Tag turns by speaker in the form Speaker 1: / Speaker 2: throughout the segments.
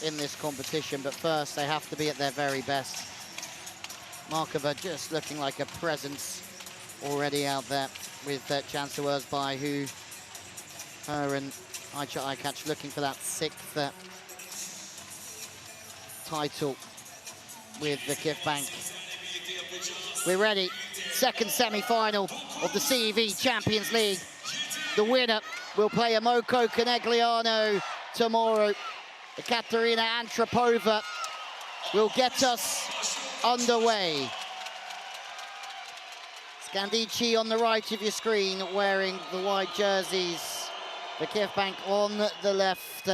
Speaker 1: in this competition, but first they have to be at their very best. Markova just looking like a presence already out there with Chancellor Özbay, who her and Ayça Aykaç looking for that 6th title with VakifBank. We're ready. Second semi-final of the CEV Champions League. The winner will play Amoko Conegliano tomorrow. Ekaterina Antropova will get us underway. Scandicci on the right of your screen wearing the white jerseys. VakifBank on the left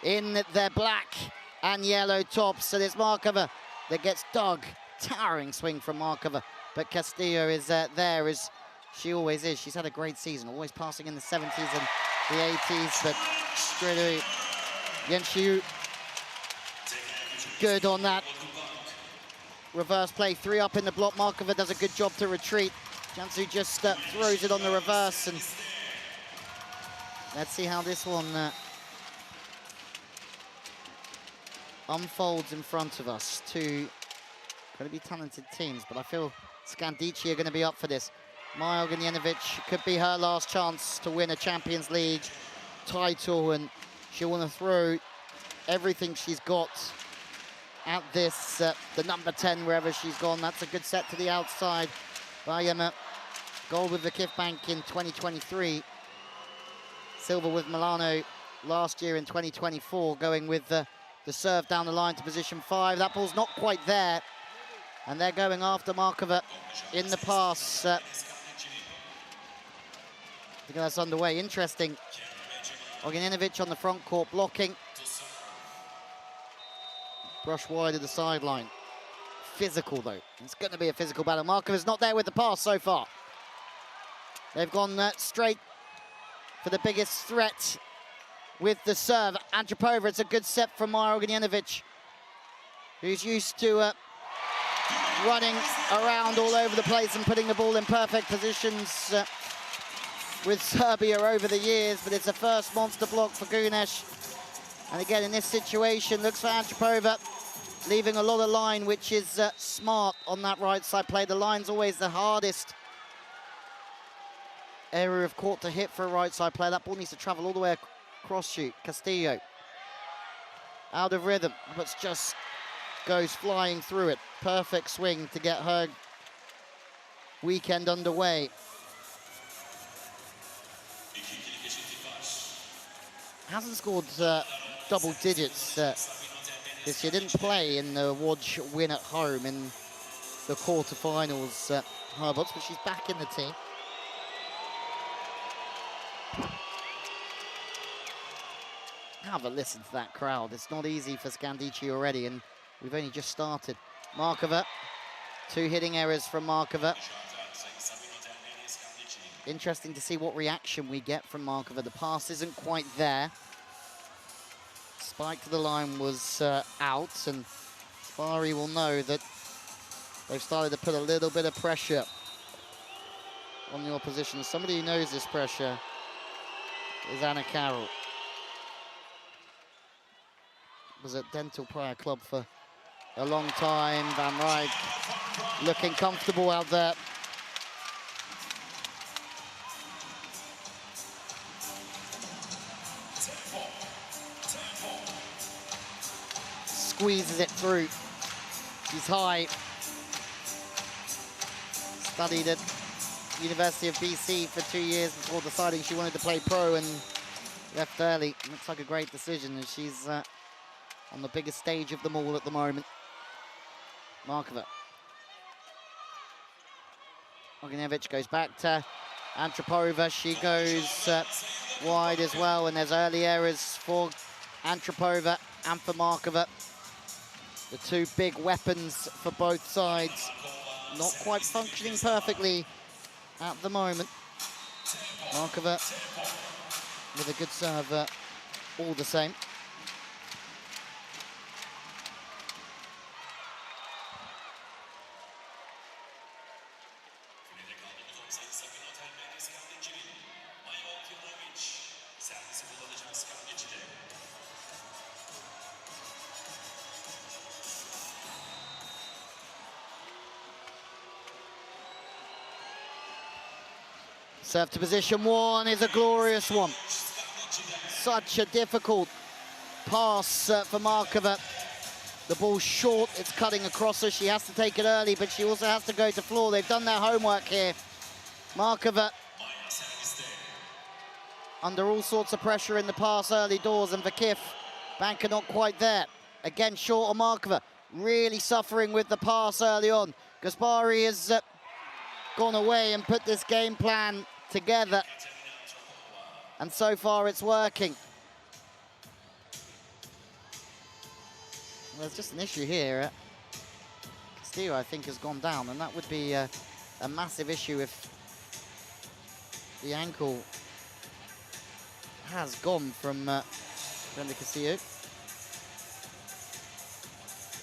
Speaker 1: in their black and yellow tops. And it's Markova that gets dug. Towering swing from Markova. But Castillo is there as she always is. She's had a great season, always passing in the 70s and the 80s. But straight away, Yenshiu good on that reverse play. 3 up in the block. Markova does a good job to retreat. Jansu just throws it on the reverse, and let's see how this one unfolds in front of us. Two going to be talented teams, but I feel Scandicci are going to be up for this. Maja Ognjenović could be her last chance to win a Champions League title, and she'll want to throw everything she's got at this, the number 10, wherever she's gone. That's a good set to the outside. Bayama, gold with VakifBank in 2023. Silver with Milano last year in 2024, going with the serve down the line to position 5. That ball's not quite there. And they're going after Markova in the pass. I think that's underway. Interesting. Ognjenović on the front court blocking. Brush wide of the sideline. Physical though. It's going to be a physical battle. Markova's not there with the pass so far. They've gone straight for the biggest threat with the serve. Antropova, it's a good set from Maja Ognjenović, who's used to running around all over the place and putting the ball in perfect positions with Serbia over the years, but it's a first monster block for Gunesh. And again, in this situation, looks for Antropova, leaving a lot of line, which is smart on that right side play. The line's always the hardest area of court to hit for a right side player. That ball needs to travel all the way across shoot. Castillo, out of rhythm, but just goes flying through it. Perfect swing to get her weekend underway. Hasn't scored double digits this year. Didn't play in the Łódź win at home in the quarterfinals, Herbots, but she's back in the team. Have a listen to that crowd. It's not easy for Scandicci already, and we've only just started. Markova, 2 hitting errors from Markova. Interesting to see what reaction we get from Markova. The pass isn't quite there. Spike to the line was out, and Safari will know that they've started to put a little bit of pressure on the opposition. Somebody who knows this pressure is Anna Carroll. Was at Dental Prior Club for a long time. Van Rijk looking comfortable out there. Squeezes it through. She's high. Studied at University of BC for 2 years before deciding she wanted to play pro, and left early. Looks like a great decision, and she's on the biggest stage of them all at the moment. Markova. Ognjenović goes back to Antropova. She goes wide as well, and there's early errors for Antropova and for Markova. The 2 big weapons for both sides. Not quite functioning perfectly at the moment. Markova with a good serve all the same. Serve to position one is a glorious one. Such a difficult pass for Markova. The ball's short, it's cutting across her. She has to take it early, but she also has to go to floor. They've done their homework here. Markova under all sorts of pressure in the pass early doors, and VakifBank are not quite there. Again, short on Markova. Really suffering with the pass early on. Gaspari has gone away and put this game plan together. And so far it's working. There's just an issue here. Castillo, I think, has gone down, and that would be a massive issue if the ankle has gone from Brenda Castillo.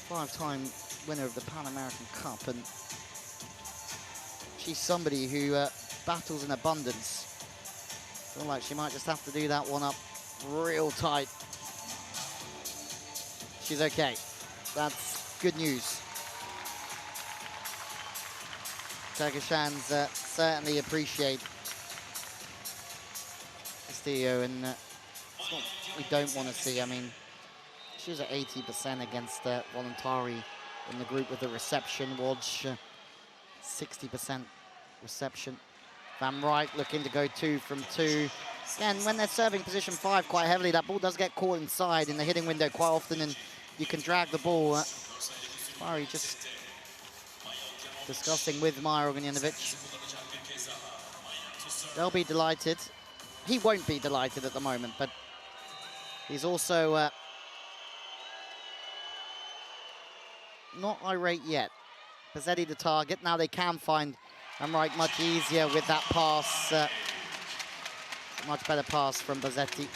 Speaker 1: 5-time winner of the Pan American Cup, and she's somebody who battles in abundance. Feel like she might just have to do that one up real tight. She's okay. That's good news. Turkish hands certainly appreciate Castillo, and it's not what we don't want to see. I mean, she was at 80% against Voluntari in the group with the reception. Wodge, 60% reception. Van Rijk looking to go 2 from 2. Again, when they're serving position 5 quite heavily, that ball does get caught inside in the hitting window quite often, and you can drag the ball. Mari just discussing with Maja Ognjenovic. They'll be delighted. He won't be delighted at the moment, but he's also not irate yet. Bazzetti the target. Now they can find Van Rijk much easier with that pass. Much better pass from Bazzetti.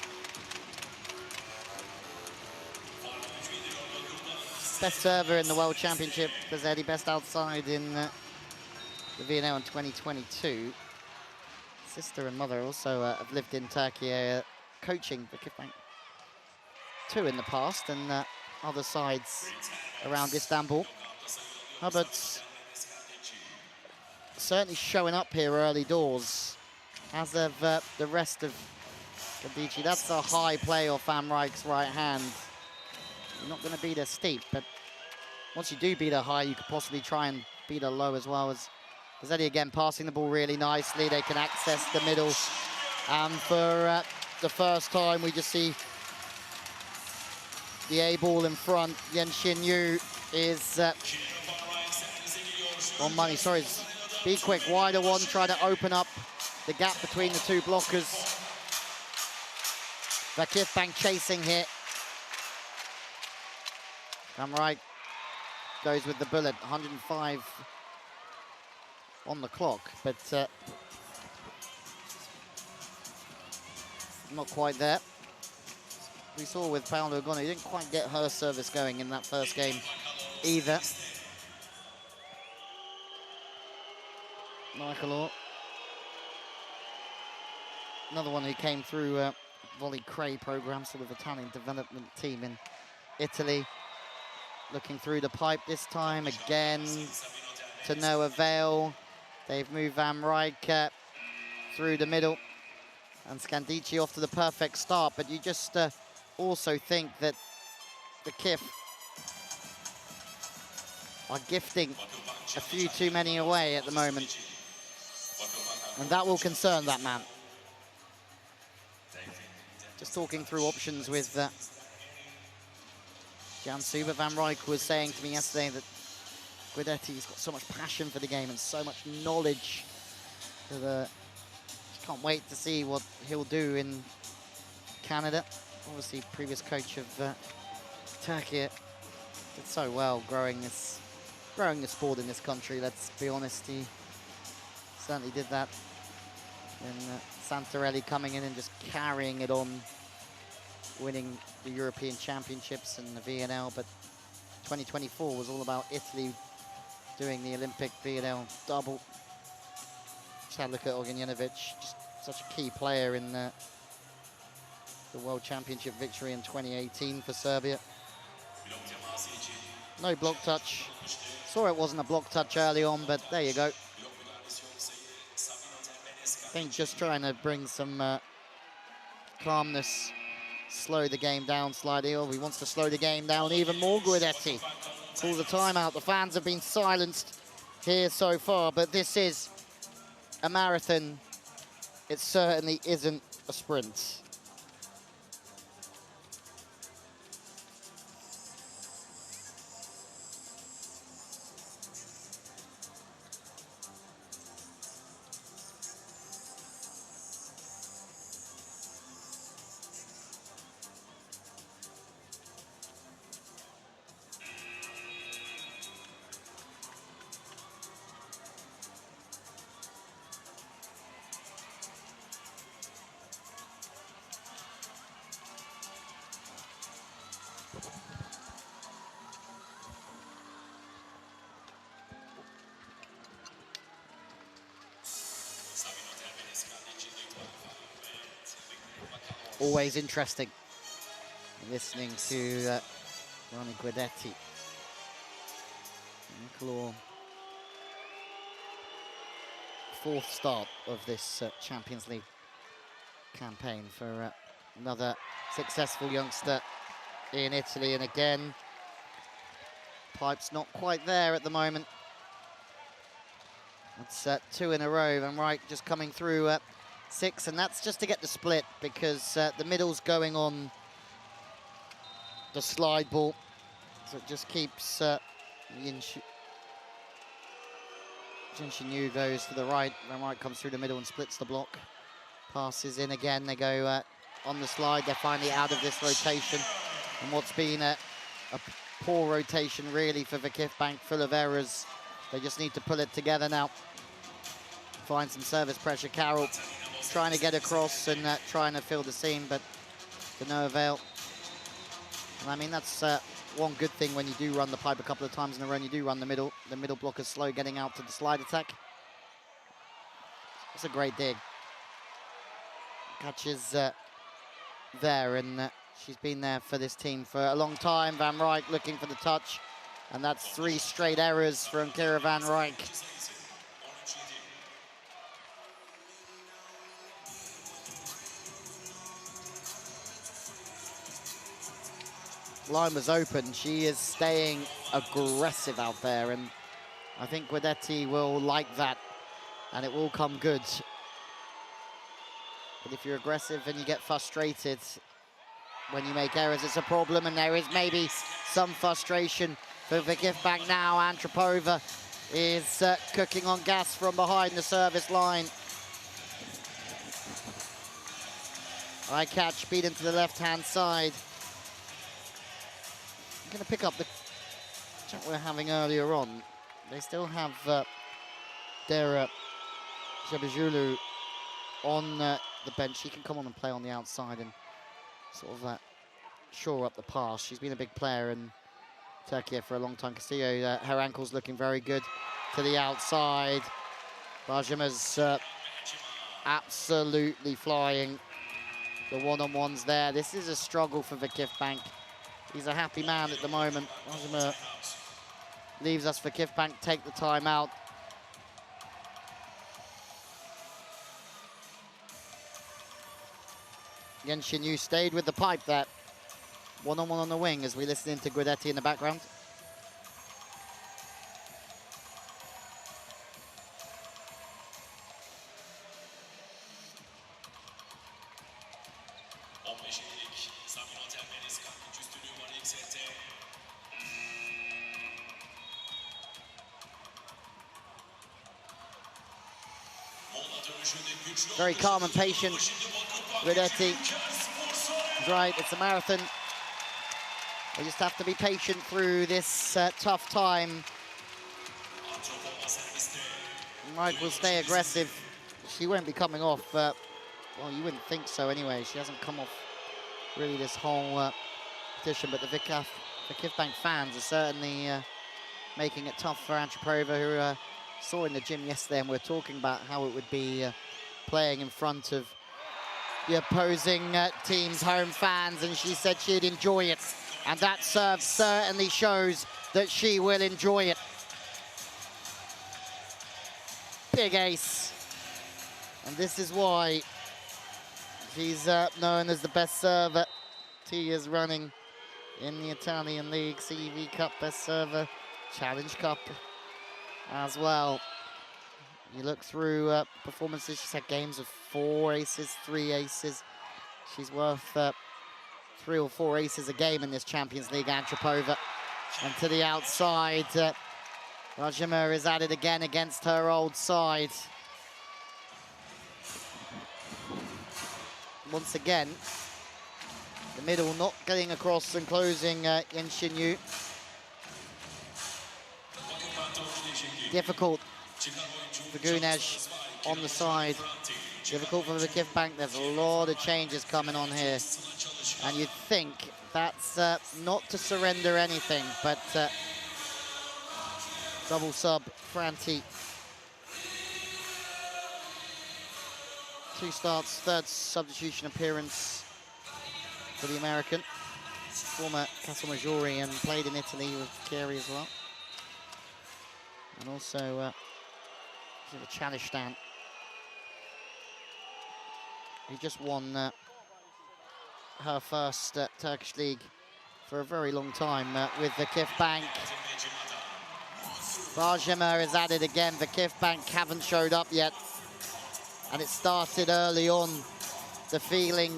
Speaker 1: Best server in the World Championship, Bazzetti. Best outside in the VNL in 2022. Sister and mother also have lived in Turkey, coaching VakifBank 2 in the past, and other sides around Istanbul. Hubbard's certainly showing up here early doors, as of the rest of Scandicci. That's a high play off Van Rijk's right hand. You're not going to beat her steep, but once you do beat her high, you could possibly try and beat her low as well. As Bazzetti again passing the ball really nicely. They can access the middle, and for the first time we just see the A ball in front. Yen Xin Yu is on money. Sorry, be quick. Wider one, try to open up the gap between the two blockers. VakifBank chasing here. Van Rijk goes with the bullet. 105 on the clock, but not quite there. We saw with Paola Ogona, he didn't quite get her service going in that first game either. Michael, another one who came through Volley Cray program, sort of Italian development team in Italy. Looking through the pipe this time, again to no avail. They've moved Van Rijk through the middle, and Scandicci off to the perfect start, but you just also think that the KIF are gifting a few too many away at the moment, and that will concern that man. Just talking through options with Jansu, but Van Rijk was saying to me yesterday that Guidetti's got so much passion for the game and so much knowledge that can't wait to see what he'll do in Canada. Obviously, previous coach of Turkey did so well growing the sport in this country. Let's be honest, he certainly did that. And Santarelli coming in and just carrying it on, winning the European Championships and the VNL, but 2024 was all about Italy doing the Olympic VNL double. Just had a look at Ognjenovic, just such a key player in the World Championship victory in 2018 for Serbia. No block touch. Saw it wasn't a block touch early on, but there you go. think just trying to bring some calmness, slow the game down slightly. Oh, he wants to slow the game down even more. Guidetti calls a timeout. The fans have been silenced here so far, but this is a marathon. It certainly isn't a sprint. Always interesting listening to Ronnie Guidetti. Nicolò, fourth start of this Champions League campaign for another successful youngster in Italy. And again, pipe's not quite there at the moment. It's 2 in a row. Van Rijk just coming through 6, and that's just to get the split because the middle's going on the slide ball, so it just keeps Jinshinyu goes to the right. Van Rijk comes through the middle and splits the block. Passes in again. They go on the slide. They're finally out of this rotation, and what's been a poor rotation really for VakifBank, full of errors. They just need to pull it together now. Find some service pressure. Carroll trying to get across and trying to fill the seam, but to no avail. And I mean, that's one good thing when you do run the pipe a couple of times in a row and you do run the middle. The middle block is slow getting out to the slide attack. It's a great dig. Catches there, and she's been there for this team for a long time. Van Rijk looking for the touch, and that's 3 straight errors from Kiera Van Rijk. Line was open. She is staying aggressive out there, and I think Guidetti will like that, and it will come good. But if you're aggressive and you get frustrated when you make errors, it's a problem, and there is maybe some frustration for VakifBank now. Antropova is cooking on gas from behind the service line. High catch, beat into the left-hand side. I'm going to pick up the chat we were having earlier on. They still have Dera Jebejulu on the bench. She can come on and play on the outside and sort of shore up the pass. She's been a big player in Turkey for a long time. Castillo, her ankle's looking very good to the outside. Bajama's absolutely flying. The one-on-ones there. This is a struggle for VakifBank. He's a happy man at the moment. Bajama leaves us. VakifBank take the time out. Jinshinyu stayed with the pipe there. One-on-one on the wing as we listen to Guidetti in the background. Very calm and patient, Guidetti. Right, it's a marathon. They just have to be patient through this tough time. Mike will stay aggressive. She won't be coming off. Well, you wouldn't think so anyway. She hasn't come off really this whole competition, but the VakifBank fans are certainly making it tough for Antropova, who saw in the gym yesterday, and we're talking about how it would be playing in front of the opposing team's home fans, and she said she'd enjoy it. And that serve certainly shows that she will enjoy it. Big ace. And this is why he's known as the best server 2 years running in the Italian League, CEV Cup best server, Challenge Cup as well. You look through performances, she's had games of 4 aces, 3 aces. She's worth 3 or 4 aces a game in this Champions League, Antropova. And to the outside, Rajima is at it again against her old side. Once again, the middle not getting across and closing in Shinyu. Difficult for Gunesh on the side. Difficult for VakifBank. There's a lot of changes coming on here. And you'd think that's not to surrender anything, but double sub, Franti. 2 starts, 3rd substitution appearance for the American. Former Casalmaggiore and played in Italy with Kiera as well. And also the Chanistan. He just won her first Turkish league for a very long time with VakifBank. Rajima is at it again. VakifBank haven't showed up yet. And it started early on. The feeling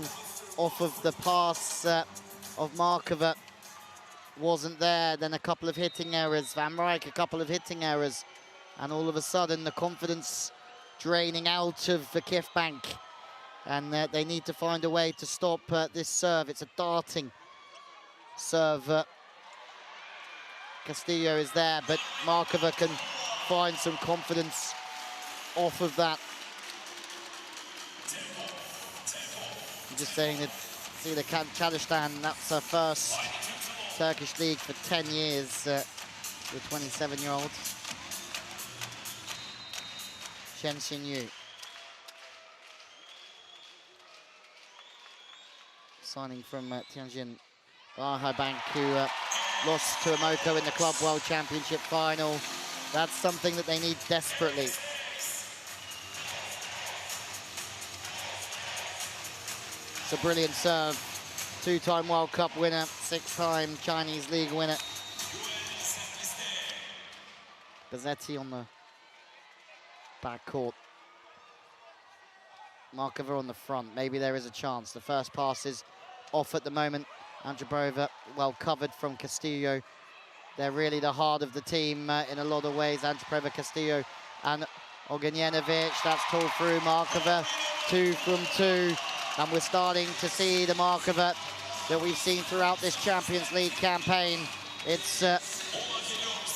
Speaker 1: off of the pass of Markova wasn't there. Then a couple of hitting errors. Van Rijk, a couple of hitting errors. And all of a sudden, the confidence draining out of VakifBank. And they need to find a way to stop this serve. It's a darting serve. Castillo is there, but Markova can find some confidence off of that. I'm just saying that, see the Chalistan, that's her first Turkish league for 10 years, the 27-year-old. Chen Xinyu. Signing from Tianjin VakifBank, who lost to Amoko in the Club World Championship final. That's something that they need desperately. It's a brilliant serve. 2-time World Cup winner, 6-time Chinese League winner. Bazzetti on the backcourt. Markova on the front. Maybe there is a chance. The first pass is off at the moment. Androbova well covered from Castillo. They're really the heart of the team in a lot of ways. Androbova, Castillo and Ognjenovic. That's tall through. Markova 2 from 2. And we're starting to see the Markova that we've seen throughout this Champions League campaign. It's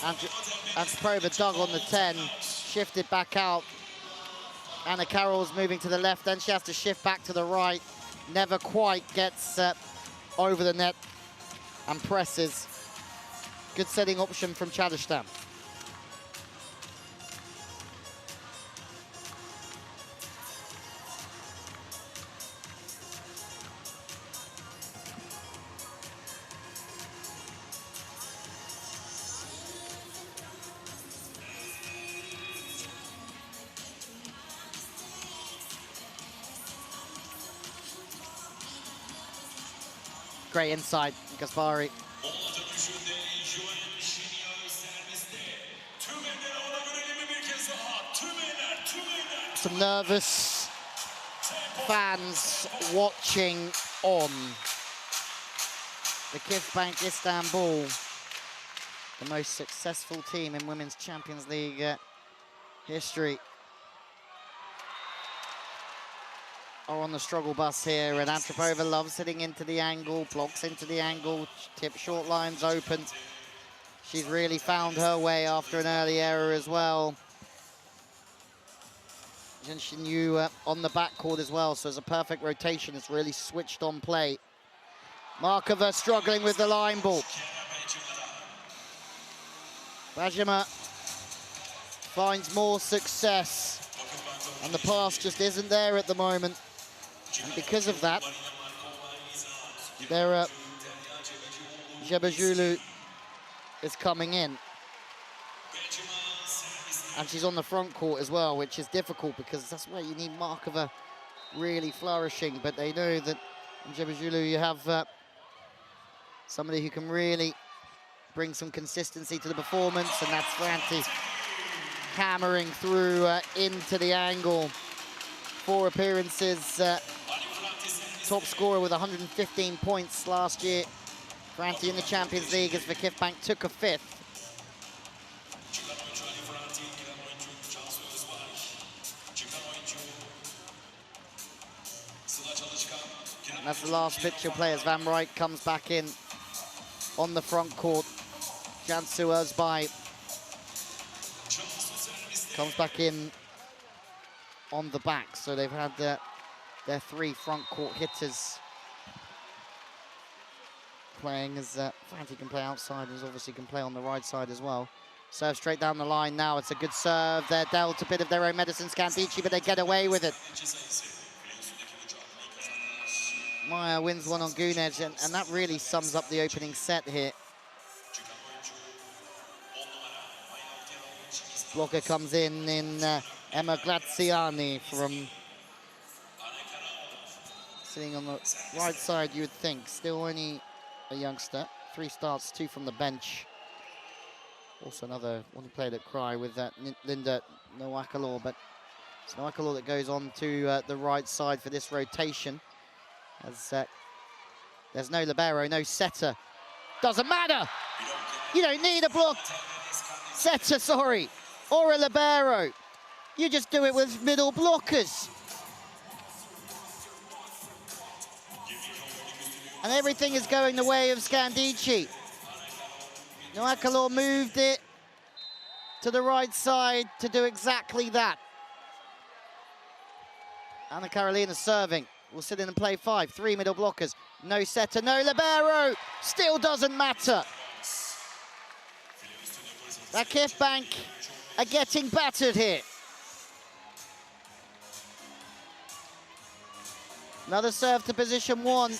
Speaker 1: Androbova dug on the 10, shifted back out. Anna Carroll's moving to the left, then she has to shift back to the right. Never quite gets over the net and presses. Good setting option from Chadistan. Great inside, Gaspari. Some nervous fans watching on. VakifBank Istanbul, the most successful team in Women's Champions League history, are on the struggle bus here, and Antropova loves hitting into the angle, blocks into the angle, tip short lines open. She's really found her way after an early error as well. And she knew on the backcourt as well, so it's a perfect rotation. It's really switched on play. Markova struggling with the line ball. Bajima finds more success, and the pass just isn't there at the moment. And because of that, there Jebejulu is coming in. And she's on the front court as well, which is difficult because that's where you need Markova really flourishing. But they know that in Jebejulu you have somebody who can really bring some consistency to the performance, and that's Franti hammering through into the angle. 4 appearances, top scorer with 115 points last year. Franti in the Champions League as VakifBank took a 5th. And that's the last picture play as Van Rijk comes back in on the front court. Jansu Özbay comes back in on the back. So they've had their 3 front court hitters playing, as Franti can play outside, as obviously can play on the right side as well. Serve straight down the line now. It's a good serve. They're dealt a bit of their own medicine, Scandicci, but they get away with it. Maya wins one on Gunej, and that really sums up the opening set here. Blocker comes in Emma Graziani from sitting on the right side, you would think. Still only a youngster. 3 starts, 2 from the bench. Also another one who played at Cry with Linda Nwakalor, but it's Nwakalor that goes on to the right side for this rotation. As there's no libero, no setter. Doesn't matter. You don't need a block setter, sorry, or a libero. You just do it with middle blockers. And everything is going the way of Scandicci. Nwakalor moved it to the right side to do exactly that. Anna Karolina serving. Will sit in and play 5. 3 middle blockers. No setter, no libero. Still doesn't matter. VakifBank are getting battered here. Another serve to position 1.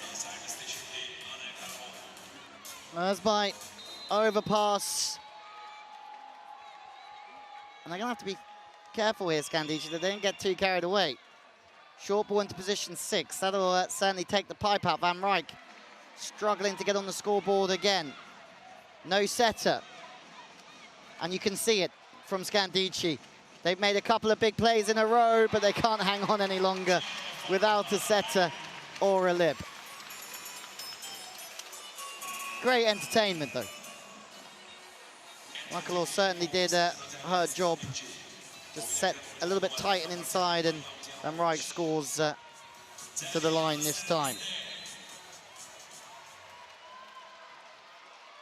Speaker 1: Özbay overpass. And they're going to have to be careful here, Scandicci, that they don't get too carried away. Short ball into position 6. That'll certainly take the pipe out. Van Rijk struggling to get on the scoreboard again. No setter. And you can see it from Scandicci. They've made a couple of big plays in a row, but they can't hang on any longer without a setter or a lib. Great entertainment, though. Nwakalor certainly did her job. Just set a little bit tight and inside, and Van Rijk scores to the line this time.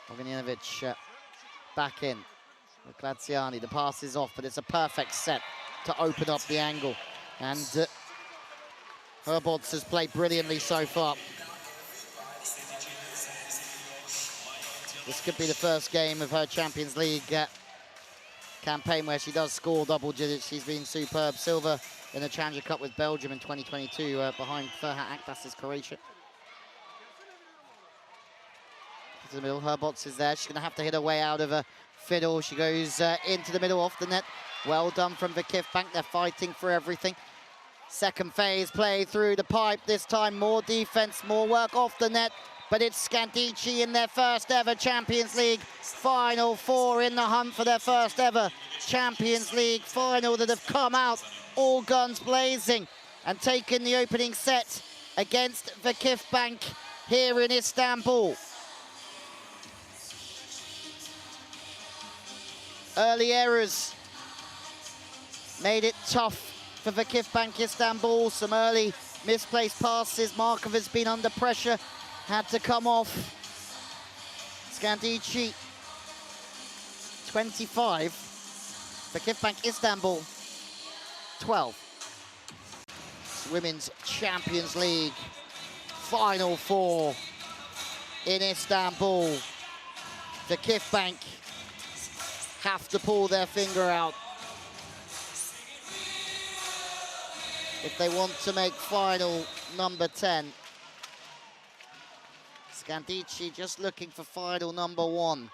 Speaker 1: Ognjenovic back in with Graziani. The pass is off, but it's a perfect set to open up the angle. And Herbots has played brilliantly so far. This could be the first game of her Champions League campaign where she does score double digits. She's been superb. Silver in the Challenger Cup with Belgium in 2022 behind Ferhat Akbas's Croatia. To the middle, Herbots is there. She's going to have to hit her way out of a fiddle. She goes into the middle, off the net. Well done from VakifBank. They're fighting for everything. Second phase play through the pipe. This time more defense, more work off the net. But it's Scandicci in their first ever Champions League Final 4 in the hunt for their first ever Champions League final, that have come out all guns blazing and taken the opening set against VakifBank here in Istanbul. Early errors made it tough for VakifBank Istanbul. Some early misplaced passes. Markova's been under pressure. Had to come off. Scandicci, 25. VakifBank Istanbul, 12. Women's Champions League Final 4 in Istanbul. VakifBank have to pull their finger out if they want to make final number 10. Scandicci just looking for final number 1,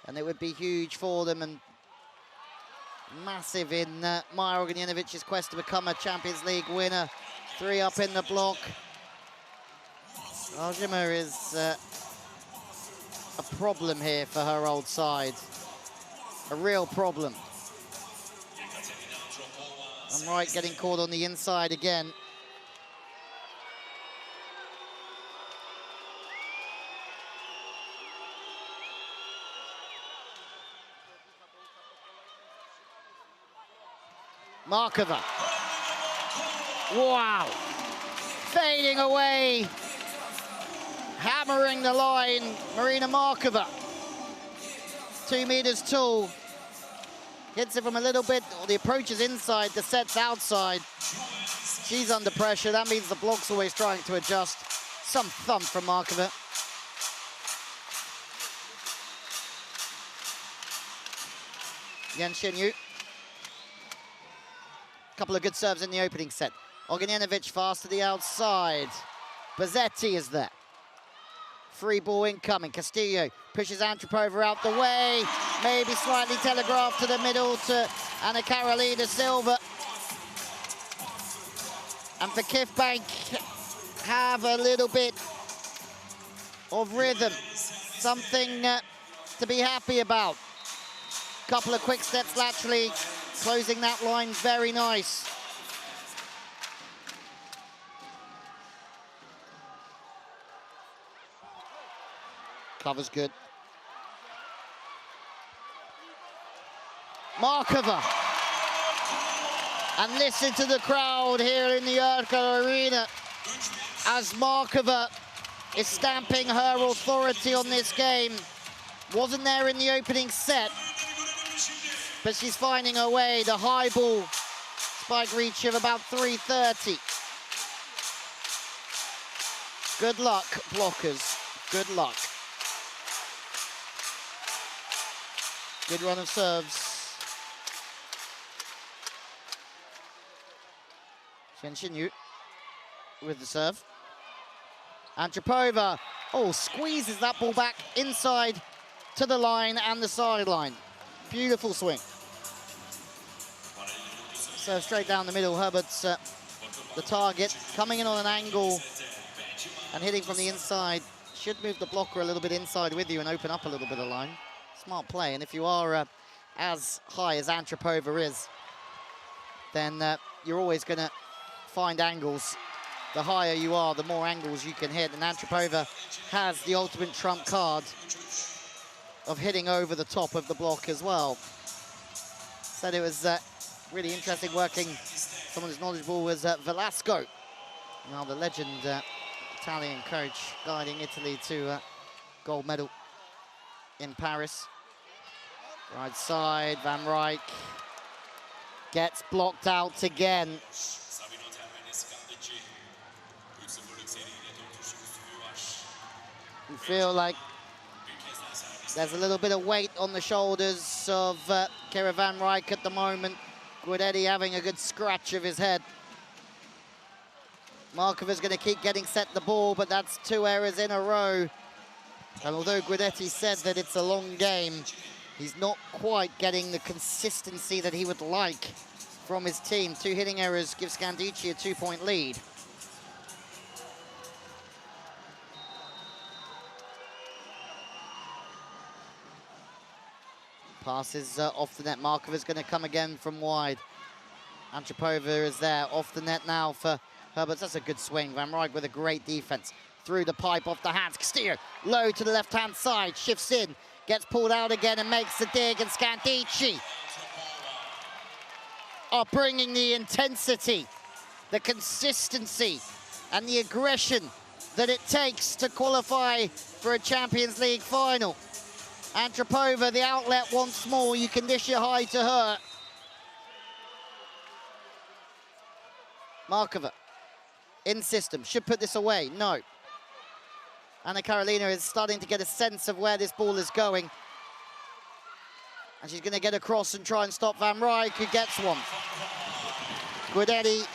Speaker 1: and it would be huge for them, and massive in Maja Ognjenovic's quest to become a Champions League winner. 3 up in the block. Aljima is a problem here for her old side. A real problem. I'm right, getting caught on the inside again. Markova. Wow. Fading away. Hammering the line, Marina Markova. 2 meters tall. Hits it from a little bit, the approach is inside, the set's outside. She's under pressure, that means the block's always trying to adjust. Some thump from Markova. Yan Shinyu. Couple of good serves in the opening set. Ognjenovic fast to the outside. Bazzetti is there. Free ball incoming. Castillo pushes Antropova out the way. Maybe slightly telegraphed to the middle to Anna Carolina Silva. And VakifBank have a little bit of rhythm. Something to be happy about. Couple of quick steps laterally. Closing that line, very nice. Cover's good. Markova. And listen to the crowd here in the Urkel Arena as Markova is stamping her authority on this game. Wasn't there in the opening set, but she's finding her way. The high ball, spike reach of about 330. Good luck, blockers, good luck. Good run of serves. Shinyu with the serve. Antropova, oh, squeezes that ball back inside to the line and the sideline. Beautiful swing. Serve straight down the middle. Herbert's the target, coming in on an angle and hitting from the inside. Should move the blocker a little bit inside with you and open up a little bit of line. Smart play, and if you are as high as Antropova is, then you're always going to find angles. The higher you are, the more angles you can hit, and Antropova has the ultimate trump card of hitting over the top of the block as well. Said it was really interesting working. Someone who's knowledgeable was Velasco. Now the legend Italian coach guiding Italy to gold medal in Paris. Right side, Van Rijk gets blocked out again. You feel like there's a little bit of weight on the shoulders of Kiera Van Rijk at the moment. Guidetti having a good scratch of his head. Markova's going to keep getting set the ball, but that's 2 errors in a row. And although Guidetti said that it's a long game, he's not quite getting the consistency that he would like from his team. 2 hitting errors give Scandicci a 2-point lead. Passes off the net. Markova's going to come again from wide. Antropova is there, off the net now for Herbert. That's a good swing. Van Rijk with a great defense. Through the pipe, off the hands. Castillo, low to the left-hand side, shifts in, gets pulled out again and makes the dig, and Scandicci are bringing the intensity, the consistency, and the aggression that it takes to qualify for a Champions League final. Antropova, the outlet once more. You can dish it high to her. Markova, in system, should put this away. No. Anna Carolina is starting to get a sense of where this ball is going. And she's going to get across and try and stop Van Rijk, who gets one. Guidetti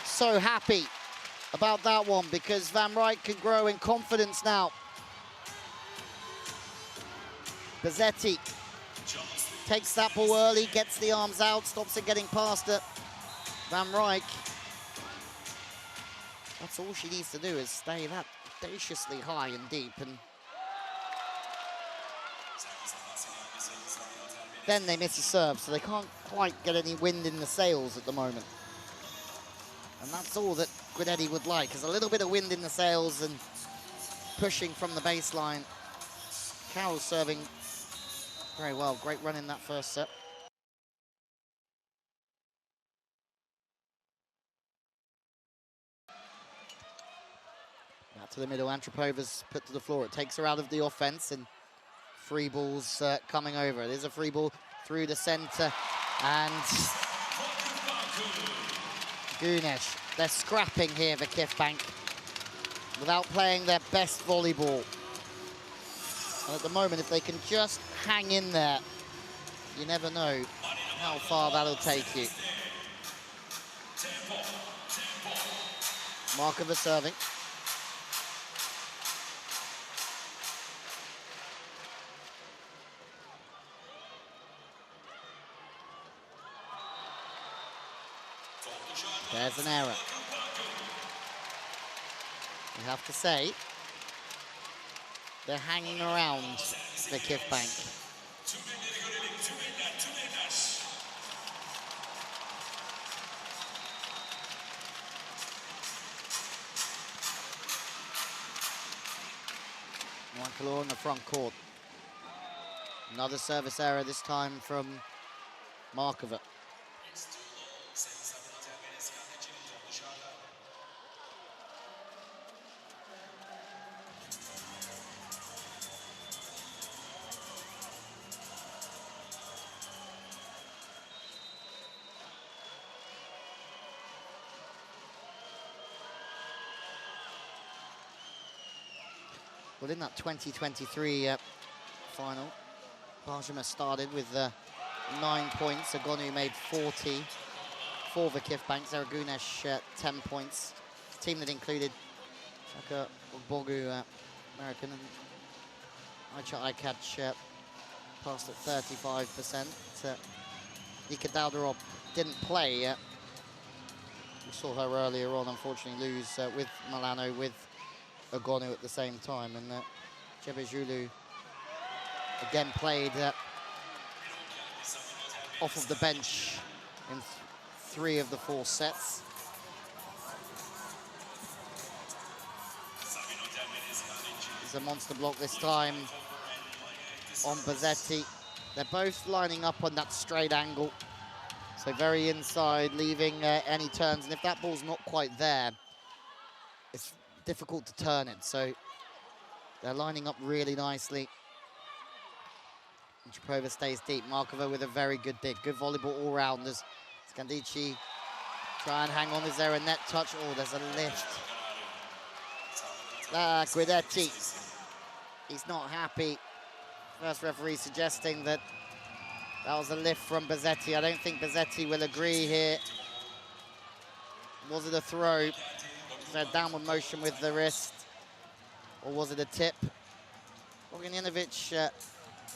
Speaker 1: so happy about that one because Van Rijk can grow in confidence now. Bazzetti takes that ball early, gets the arms out, stops it getting past it. Van Rijk. That's all she needs to do is stay that audaciously high and deep, and then they miss a serve, so they can't quite get any wind in the sails at the moment. And that's all that Guidetti would like, is a little bit of wind in the sails and pushing from the baseline. Carroll's serving very well. Great run in that first set. Back to the middle, Antropova's put to the floor. It takes her out of the offense, and free balls coming over. There's a free ball through the center, and Güneş. They're scrapping here, VakifBank, without playing their best volleyball. And at the moment, if they can just hang in there, you never know how far that'll take you. Markova serving. There's an error. You have to say, they're hanging around VakifBank. Markova on the front court. Another service error, this time from Markova. Well, in that 2023 final, Benjamin started with 9 points. Agonu made 40 for VakifBank. Zara Güneş 10 points. A team that included Shaka Bogu, American, and Ayça Aykaç passed at 35%. Nika Daldorop didn't play. We saw her earlier on, unfortunately, lose with Milano, with Agonu at the same time, and Cebecioglu again played off of the bench in 3 of the 4 sets. There's a monster block this time on Bozzetti. They're both lining up on that straight angle, so very inside, leaving any turns, and if that ball's not quite there, it's difficult to turn it, so they're lining up really nicely. Antropoova stays deep. Markova with a very good dig. Good volleyball all-rounders. Scandicci try and hang on. Is there a net touch? Oh, there's a lift. Guidetti. He's not happy. First referee suggesting that that was a lift from Bozzetti. I don't think Bozzetti will agree here. Was it a throw? Was there a downward motion with the wrist? Or was it a tip? Bogdanovic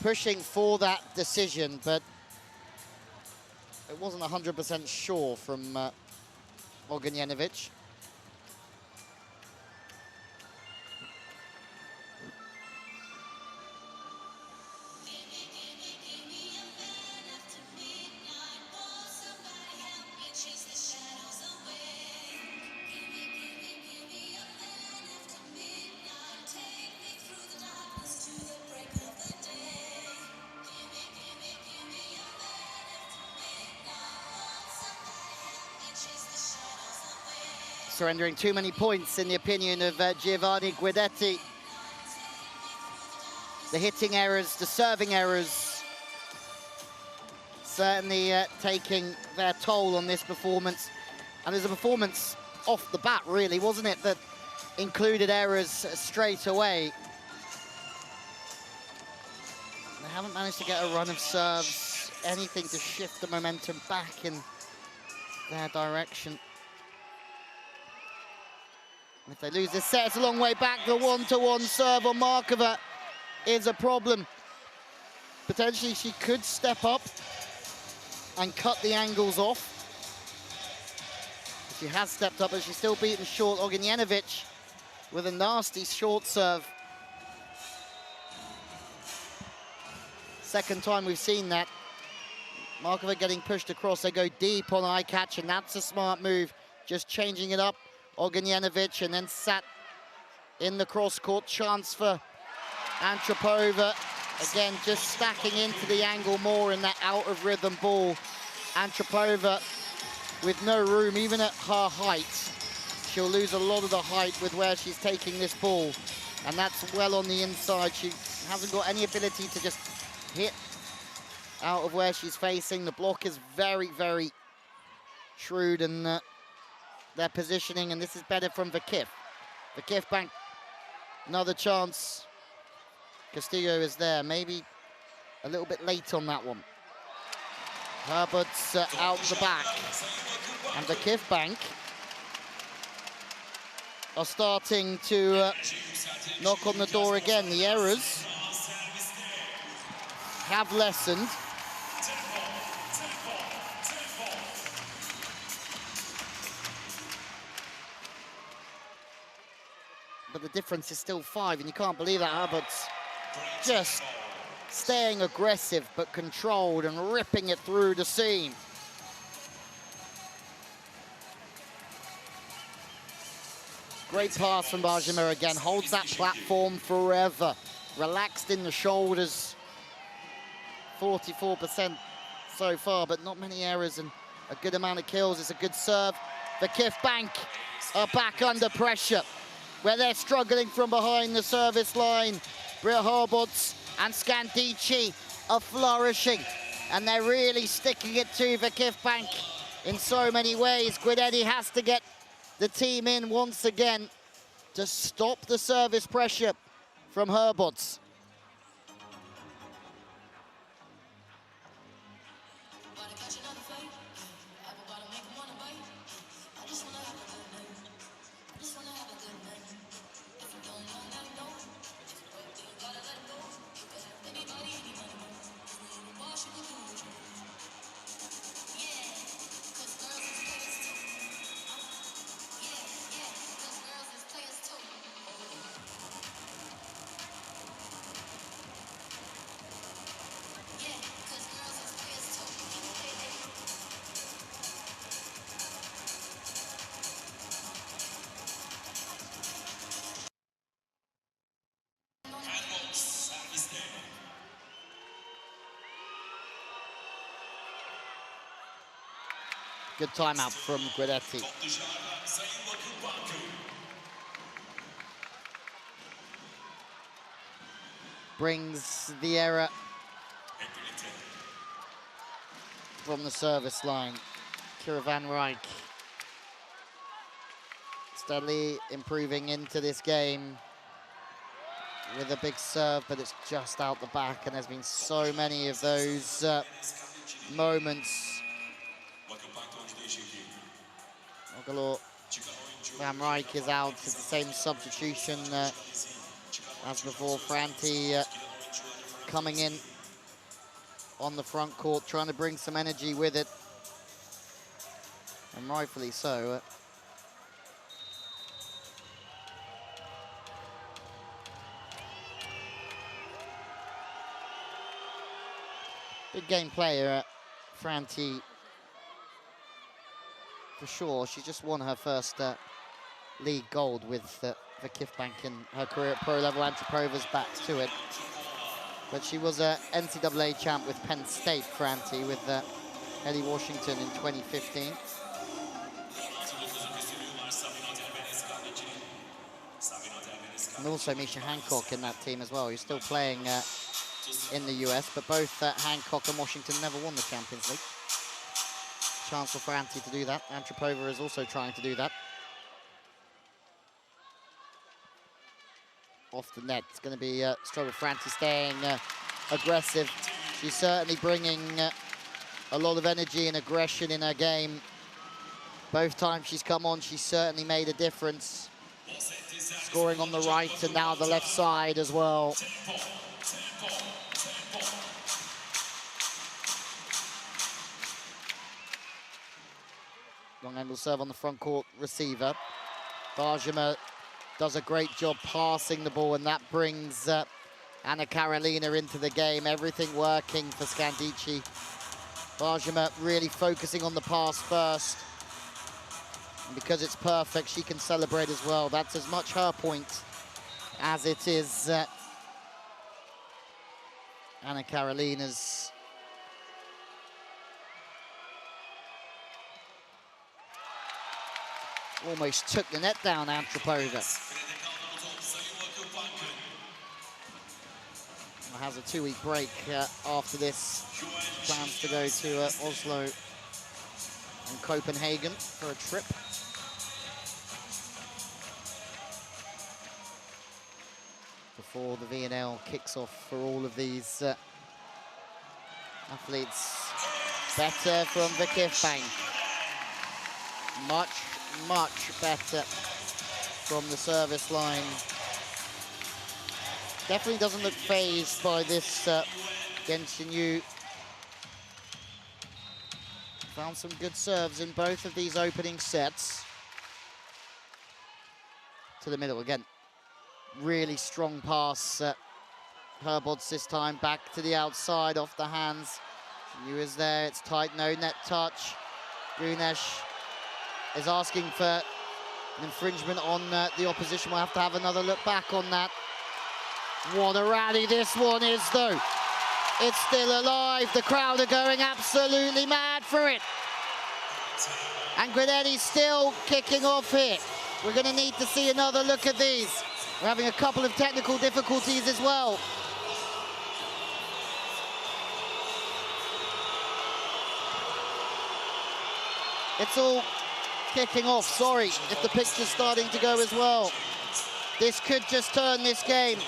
Speaker 1: pushing for that decision, but it wasn't 100% sure from Bogdanovic. Surrendering too many points, in the opinion of Giovanni Guidetti. The hitting errors, the serving errors, certainly taking their toll on this performance. And there's a performance off the bat, really, wasn't it, that included errors straight away. They haven't managed to get a run of serves, anything to shift the momentum back in their direction. If they lose this set, it's a long way back. The one-to-one serve on Markova is a problem. Potentially she could step up and cut the angles off. She has stepped up, but she's still beaten short. Ognjenovic with a nasty short serve. Second time we've seen that. Markova getting pushed across. They go deep on eye catch, and that's a smart move. Just changing it up. Ognjenovic, and then sat in the cross-court. Chance for Antropova. Again, just stacking into the angle more in that out-of-rhythm ball. Antropova with no room, even at her height. She'll lose a lot of the height with where she's taking this ball. And that's well on the inside. She hasn't got any ability to just hit out of where she's facing. The block is very, very shrewd in their positioning, and this is better from VakifBank, another chance. Castillo is there, maybe a little bit late on that one. Herbert's out the back, and VakifBank are starting to knock on the door again. The errors have lessened. But the difference is still 5, and you can't believe that. Herbert's just staying aggressive but controlled and ripping it through the seam. Great pass from Bajima again, holds that platform forever. Relaxed in the shoulders. 44% so far, but not many errors and a good amount of kills. It's a good serve. VakifBank are back under pressure, where they're struggling from behind the service line. Britt Herberts and Scandicci are flourishing, and they're really sticking it to VakifBank in so many ways. Guidetti has to get the team in once again to stop the service pressure from Herberts. Good timeout from Guidetti. Brings the error from the service line. Kiera van Rijk steadily improving into this game with a big serve, but it's just out the back, and there's been so many of those moments. Van Rijk is out. It's the same substitution as before. Franti coming in on the front court, trying to bring some energy with it, and rightfully so. Big game player, Franti. For sure, she just won her first league gold with VakifBank in her career at pro level. Antiprova's back to it. But she was an NCAA champ with Penn State, Franti, with Ellie Washington in 2015. And also Misha Hancock in that team as well. He's still playing in the US, but both Hancock and Washington never won the Champions League. Chance for Franti to do that. Antropova is also trying to do that. Off the net, it's going to be struggle. Franti staying aggressive. She's certainly bringing a lot of energy and aggression in her game. Both times she's come on, she's certainly made a difference. Scoring on the right and now the left side as well. Strong angle serve on the front court receiver. Bajima does a great job passing the ball, and that brings Anna Karolina into the game. Everything working for Scandicci. Bajima really focusing on the pass first. And because it's perfect, she can celebrate as well. That's as much her point as it is Anna Karolina's. Almost took the net down, Antropova. Has a 2-week break after this. Plans to go to Oslo and Copenhagen for a trip. Before the VNL kicks off for all of these athletes. Better from VakifBank. Much better from the service line. Definitely doesn't look phased by this Genshin. Found some good serves in both of these opening sets. To the middle again. Really strong pass. Herbods this time back to the outside off the hands. Yu is there, it's tight, no net touch. Gunesh is asking for an infringement on the opposition. We'll have to have another look back on that. What a rally this one is, though. It's still alive. The crowd are going absolutely mad for it. And Grenetti's still kicking off here. We're going to need to see another look at these. We're having a couple of technical difficulties as well. It's all kicking off. Sorry if the picture's starting to go as well. This could just turn this game.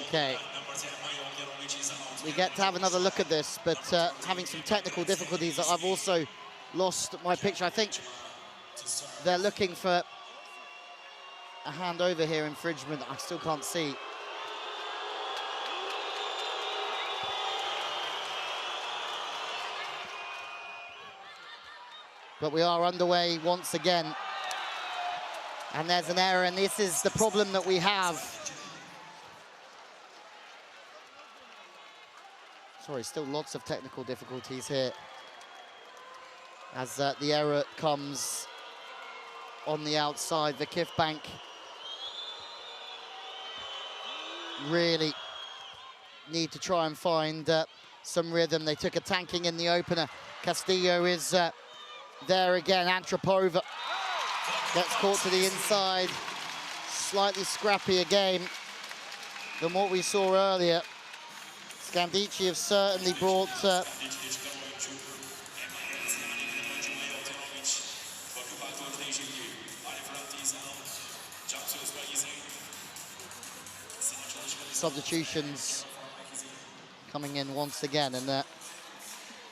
Speaker 1: Okay, we get to have another look at this, but having some technical difficulties. I've also lost my picture. I think they're looking for a hand over here infringement. I still can't see. But we are underway once again. And there's an error, and this is the problem that we have. Sorry, still lots of technical difficulties here. As the error comes on the outside, VakifBank really need to try and find some rhythm. They took a tanking in the opener. Castillo is there again. Antropova gets caught to the inside. Slightly scrappier game than what we saw earlier. Scandicci have certainly brought substitutions coming in once again, and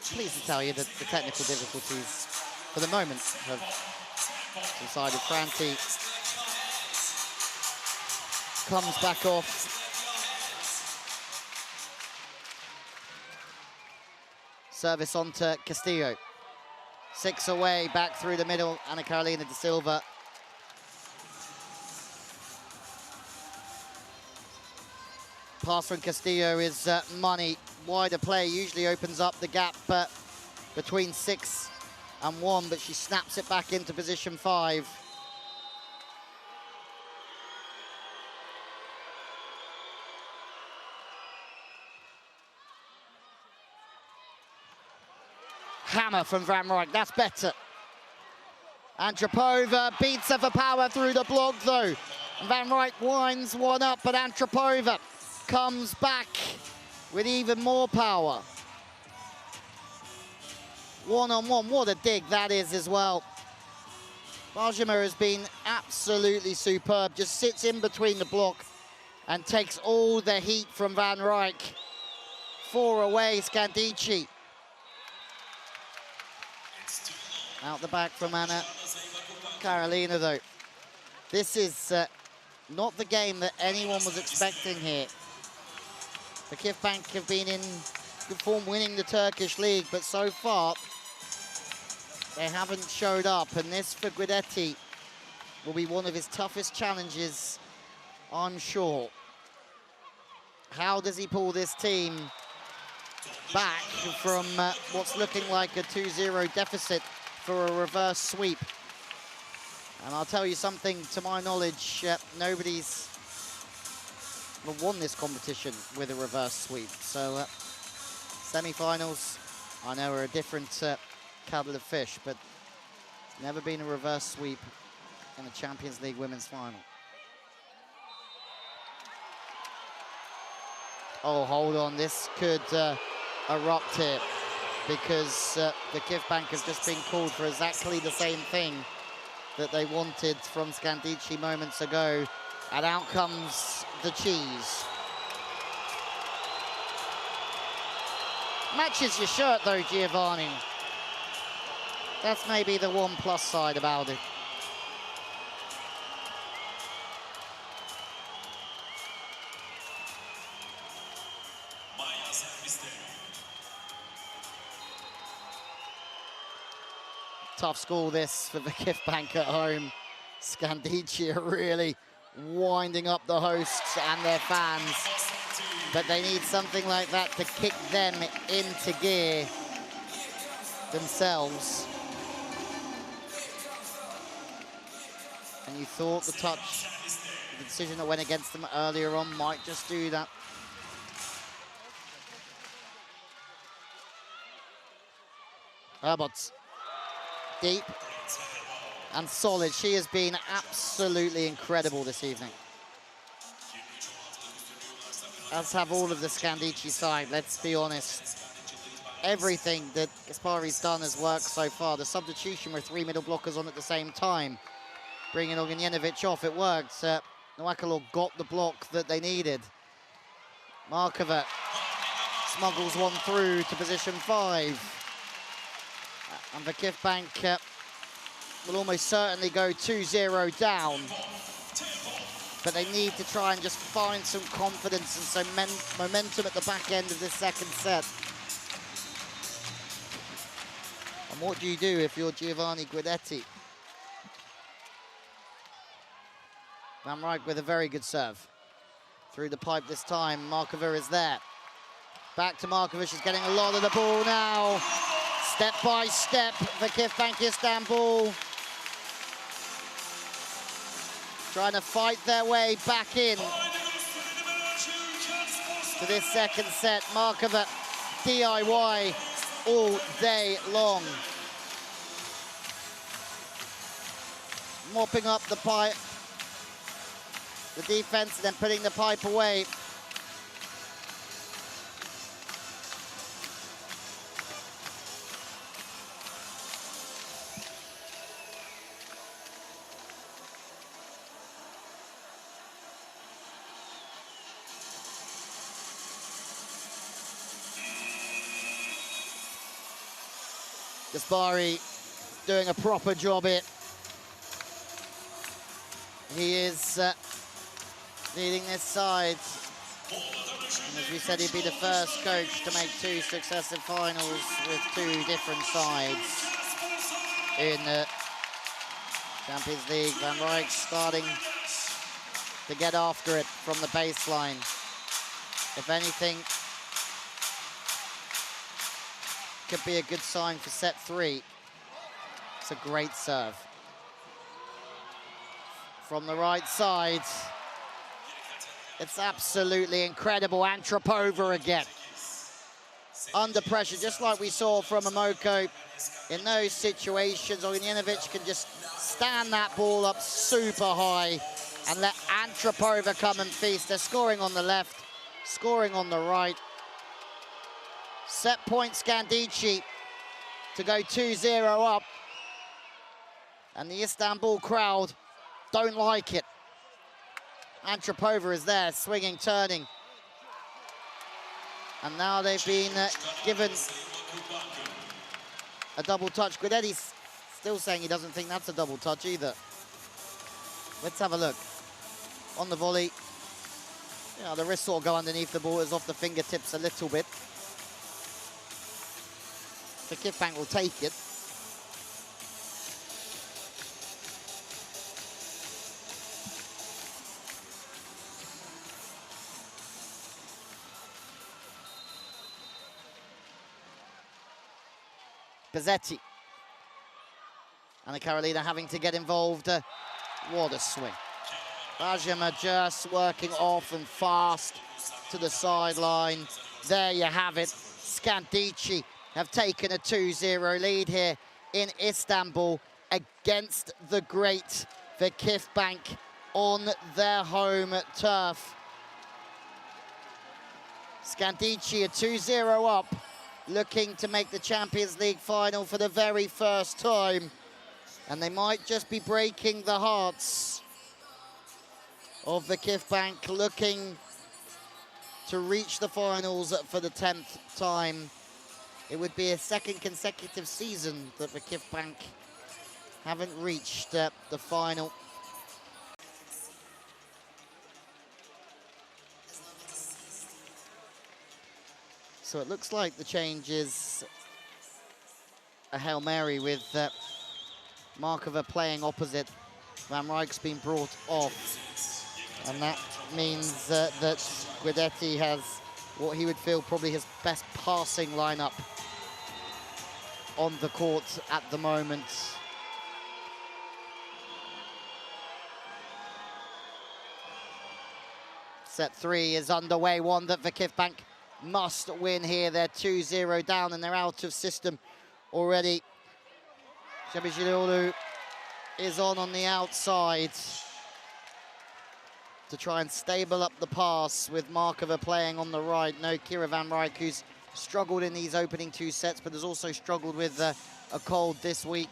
Speaker 1: pleased to tell you that the technical difficulties for the moment have subsided. Franti comes back off. Service on to Castillo. 6 away, back through the middle. Anna Karolina da Silva. Pass from Castillo is money. Wider play usually opens up the gap between 6 and 1, but she snaps it back into position 5. Hammer from Van Rijk, that's better. Antropova beats her for power through the block though. Van Rijk winds one up, but Antropova comes back with even more power. One-on-one, what a dig that is as well. Bajima has been absolutely superb, just sits in between the block and takes all the heat from Van Rijk. 4 away, Scandicci. Out the back from Anna Karolina though. This is not the game that anyone was expecting here. VakifBank have been in good form winning the Turkish league, but so far they haven't showed up, and this for Guidetti will be one of his toughest challenges, I'm sure. How does he pull this team back from what's looking like a 2-0 deficit for a reverse sweep? And I'll tell you something, to my knowledge, nobody's won this competition with a reverse sweep. So semi-finals, I know, are a different kettle of fish, but it's never been a reverse sweep in the Champions League women's final. Oh, hold on, this could erupt here, because VakifBank have just been called for exactly the same thing that they wanted from Scandicci moments ago, and out comes the cheese. Matches your shirt though, Giovanni. That's maybe the one plus side about it. Tough score this for VakifBank at home. Scandicci are really winding up the hosts and their fans, but they need something like that to kick them into gear themselves. And you thought the touch, the decision that went against them earlier on might just do that. Herbots. Deep and solid. She has been absolutely incredible this evening, as have all of the Scandicci side, let's be honest. Everything that Gaspari's done has worked so far. The substitution with 3 middle blockers on at the same time, bringing Ognjenovic off, it worked. Nwakalor got the block that they needed. Markova smuggles one through to position 5. And VakifBank will almost certainly go 2-0 down. But they need to try and just find some confidence and some momentum at the back end of this second set. And what do you do if you're Giovanni Guidetti? Van Rijk with a very good serve. Through the pipe this time, Markova is there. Back to Markova, she's getting a lot of the ball now. Step by step, VakifBank Istanbul trying to fight their way back in to this second set. Markova DIY all day long. Mopping up the pipe, the defense, and then putting the pipe away. Gaspari doing a proper job here. He is leading this side. And as we said, he'd be the first coach to make 2 successive finals with 2 different sides in the Champions League. Van Rijk starting to get after it from the baseline. If anything, could be a good sign for set 3. It's a great serve. From the right side, it's absolutely incredible. Antropova again. Under pressure, just like we saw from Momoko. In those situations, Ognjenovic can just stand that ball up super high and let Antropova come and feast. They're scoring on the left, scoring on the right. Set point Scandicci to go 2-0 up. And the Istanbul crowd don't like it. Antropova is there, swinging, turning. And now they've been given a double touch. Guidetti's still saying he doesn't think that's a double touch either. Let's have a look. On the volley, yeah, the wrist sort of go underneath the ball, it's off the fingertips a little bit. VakifBank will take it. Bazzetti. And Carolina having to get involved. What a swing. Bajema just working off and fast to the sideline. There you have it. Scandicci have taken a 2-0 lead here in Istanbul against the great VakifBank on their home turf. Scandicci a 2-0 up, looking to make the Champions League final for the very first time. And they might just be breaking the hearts of VakifBank, looking to reach the finals for the 10th time. It would be a second consecutive season that VakifBank haven't reached the final. So it looks like the change is a Hail Mary with Markova playing opposite. Van Rijk's been brought off. And that means that Guidetti has what he would feel probably his best passing lineup on the court at the moment. Set 3 is underway, one that VakifBank must win here. They're 2-0 down and they're out of system already. Şebişioğlu is on the outside to try and stable up the pass with Markova playing on the right. No Kiera Van Rijk, who's struggled in these opening 2 sets, but has also struggled with a cold this week.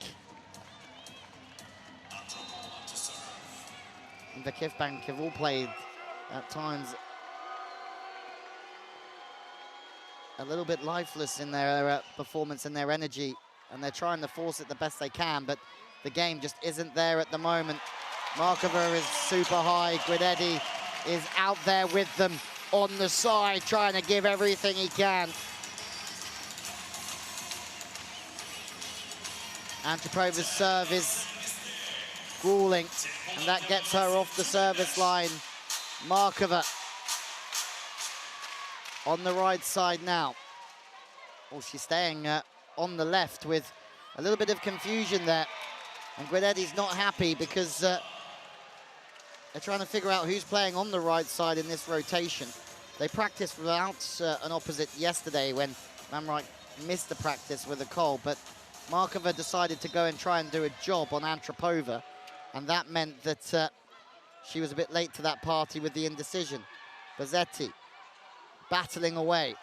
Speaker 1: And VakifBank have all played at times a little bit lifeless in their performance and their energy, and they're trying to force it the best they can, but the game just isn't there at the moment. Markova is super high. Guidetti is out there with them on the side, trying to give everything he can. Antropova's serve is grueling, and that gets her off the service line. Markova on the right side now. Oh, she's staying on the left with a little bit of confusion there. And Guidetti's not happy because they're trying to figure out who's playing on the right side in this rotation. They practiced without an opposite yesterday when Van Rijk missed the practice with a cold, but Markova decided to go and try and do a job on Antropova, and that meant that she was a bit late to that party with the indecision. Bazzetti battling away.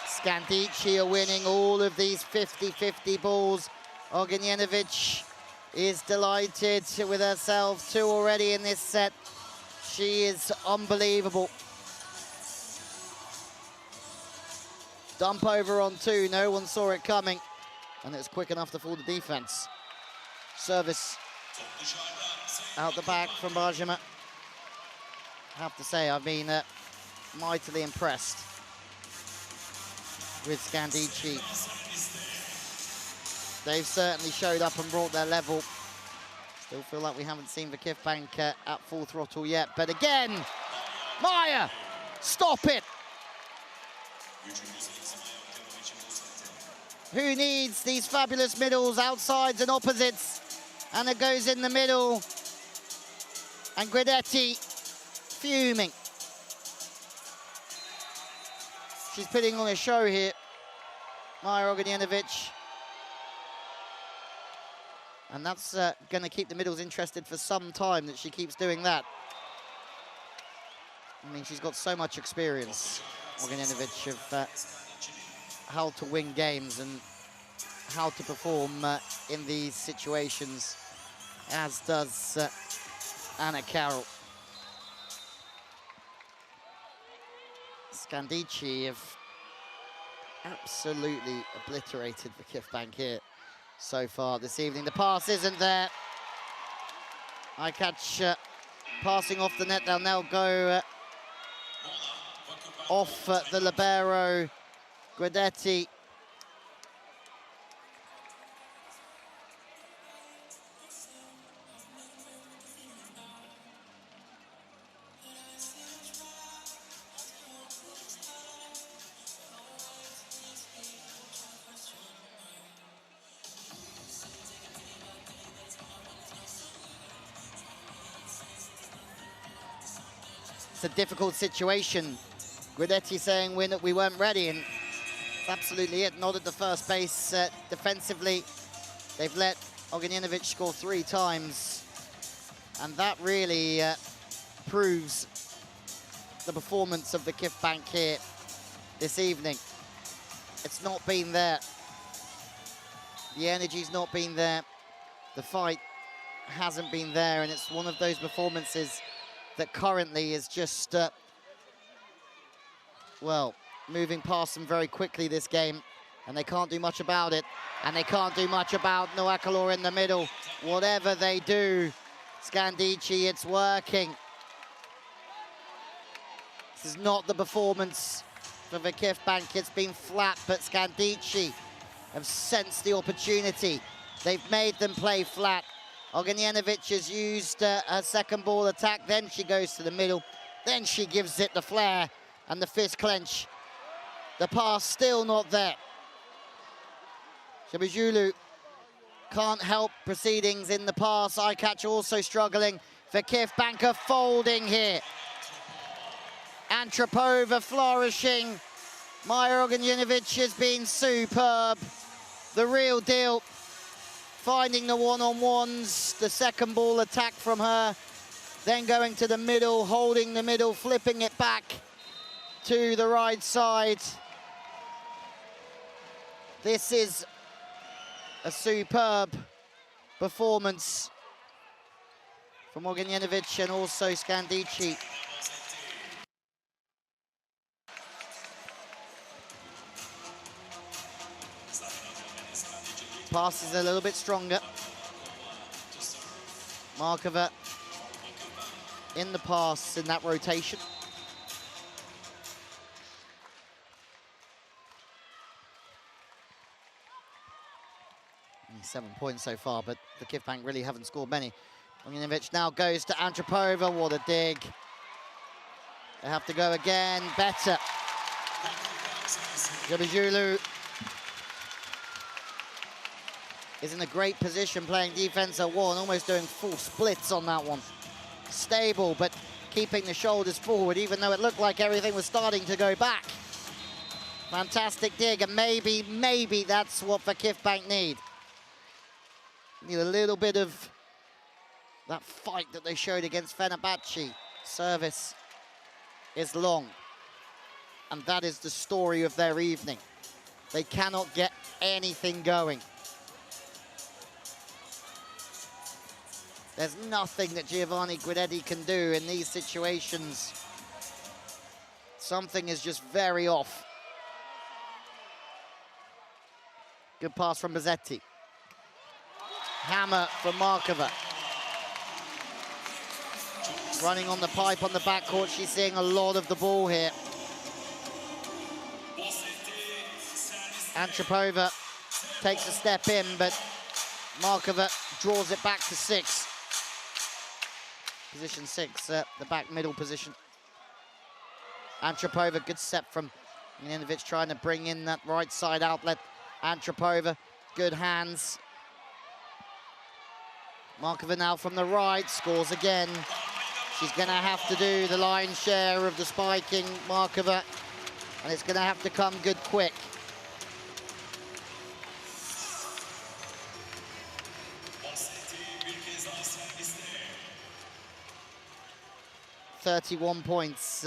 Speaker 1: Scandicci are winning all of these 50-50 balls. Ognjenovic is delighted with herself, 2 already in this set. She is unbelievable. Dump over on 2, no one saw it coming, and it's quick enough to fool the defense. Service out the back from Bajema. I have to say, I've been mightily impressed with Scandicci. They've certainly showed up and brought their level. Still feel like we haven't seen VakifBank at full throttle yet, but again, Maya, stop it! Who needs these fabulous middles, outsides and opposites? And it goes in the middle, and Guidetti fuming. She's putting on a show here, Maya Ognjenovic. And that's going to keep the middles interested for some time, that she keeps doing that. I mean, she's got so much experience, Ognjenovic, of how to win games and how to perform in these situations, as does Anna Carroll. Scandicci have absolutely obliterated VakifBank here. so far this evening. The pass isn't there. I catch passing off the net. They'll now go off the libero, Guidetti. It's a difficult situation. Guidetti saying we weren't ready, and it's absolutely it. Not at the first base defensively. They've let Ognjenovic score 3 times, and that really proves the performance of the VakifBank here this evening. It's not been there. The energy's not been there. The fight hasn't been there, and it's one of those performances that currently is just, well, moving past them very quickly this game, and they can't do much about it. And they can't do much about Noakalor in the middle. Whatever they do, Scandicci, it's working. This is not the performance for VakifBank. It's been flat, but Scandicci have sensed the opportunity. They've made them play flat. Ognjenovic has used a second ball attack, then she goes to the middle, then she gives it the flare and the fist clench. The pass still not there. Shabijulu can't help proceedings in the pass. Aykaç also struggling. VakifBank are folding here. Antropova flourishing. Maya Ognjenovic has been superb. The real deal. Finding the one-on-ones, the second ball attack from her, then going to the middle, holding the middle, flipping it back to the right side. This is a superb performance from Ognjenovic and also Scandicci. Pass is a little bit stronger. Markova in the pass in that rotation. Only 7 points so far, but the VakifBank really haven't scored many. Ognjenovic now goes to Antropova. What a dig. They have to go again. Better. Shabijulu is in a great position playing defense at 1, almost doing full splits on that one. Stable, but keeping the shoulders forward, even though it looked like everything was starting to go back. Fantastic dig, and maybe that's what VakifBank need. Need a little bit of that fight that they showed against Fenerbahce. Service is long, and that is the story of their evening. They cannot get anything going. There's nothing that Giovanni Guidetti can do in these situations. Something is just very off. Good pass from Bazzetti. Hammer from Markova. Running on the pipe on the backcourt. She's seeing a lot of the ball here. Antropova takes a step in, but Markova draws it back to 6. Position 6, the back middle position. Antropova, good set from Ognjenovic, trying to bring in that right side outlet. Antropova, good hands. Markova now from the right, scores again. She's going to have to do the lion's share of the spiking, Markova, and it's going to have to come good quick. .31 points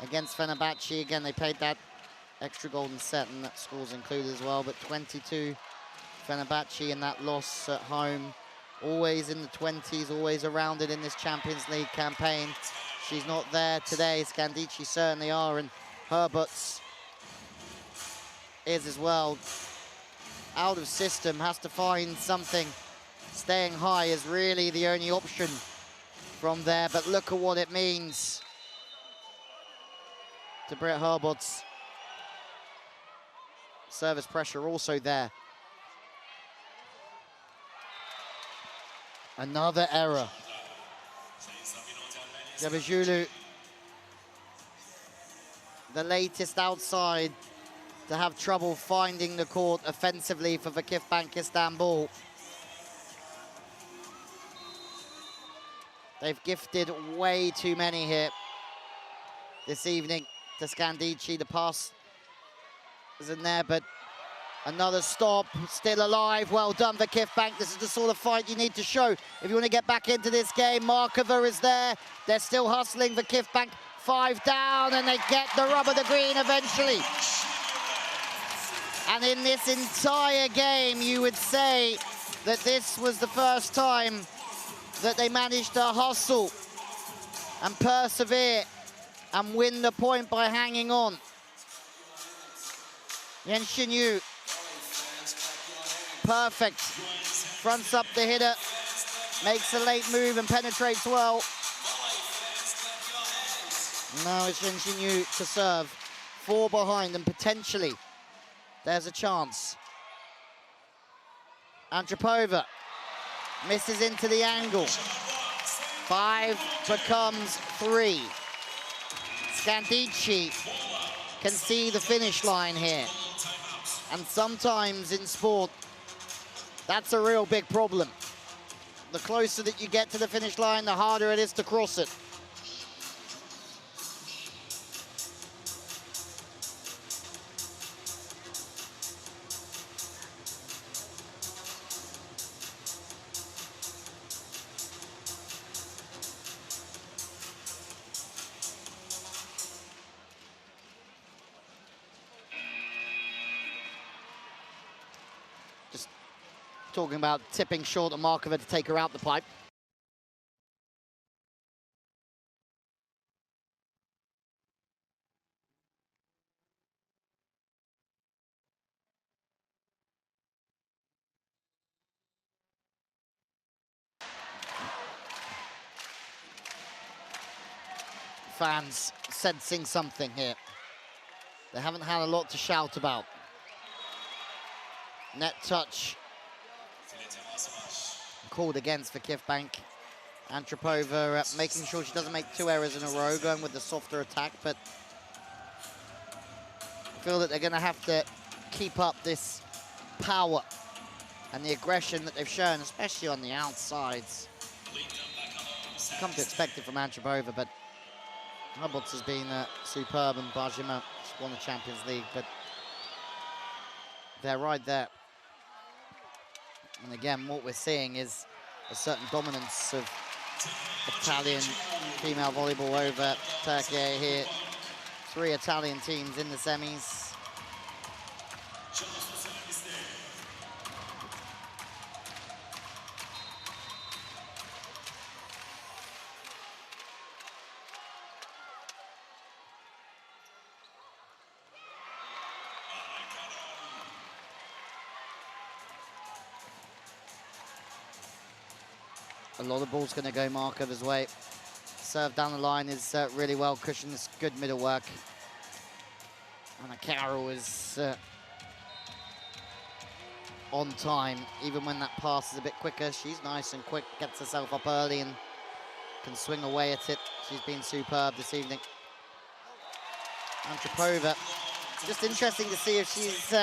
Speaker 1: against Fenerbahce. Again, they paid that extra golden set, and that score's included as well, but 22 Fenerbahce in that loss at home. Always in the 20s, always around it in this Champions League campaign. She's not there today. Scandicci certainly are, and Herbert's is as well. out of system, has to find something. Staying high is really the only option from there, but look at what it means to Britt Herbots. Service pressure also there. Another error. Gebejulu, the latest outside to have trouble finding the court offensively for VakifBank Istanbul. They've gifted way too many here this evening to Scandicci. The pass is in there, but another stop, still alive. Well done, VakifBank. This is the sort of fight you need to show if you want to get back into this game. Markova is there. They're still hustling. VakifBank 5 down, and they get the rub of the green eventually. And in this entire game, you would say that this was the first time that they managed to hustle and persevere and win the point by hanging on. Yenshin Yu, perfect. Fronts up the hitter, makes a late move and penetrates well. Now it's Yenshin Yu to serve. 4 behind, and potentially there's a chance. Antropova misses into the angle. 5 becomes 3. Scandicci can see the finish line here. And sometimes in sport, that's a real big problem. The closer that you get to the finish line, the harder it is to cross it. Talking about tipping short of Markova to take her out the pipe. Fans sensing something here. They haven't had a lot to shout about. Net touch called against VakifBank. Antropova making sure she doesn't make 2 errors in a row, going with the softer attack, but I feel that they're going to have to keep up this power and the aggression that they've shown, especially on the outsides. Come to expect it from Antropova, but Herbots has been superb, and Bajima won the Champions League, but they're right there. And again, what we're seeing is a certain dominance of Italian female volleyball over Turkey here. 3 Italian teams in the semis. A lot of ball's going to go Markova's way. Serve down the line is really well cushioned. It's good middle work. And Kiera is on time, even when that pass is a bit quicker. She's nice and quick, gets herself up early and can swing away at it. She's been superb this evening. Antropova, just interesting to see if she's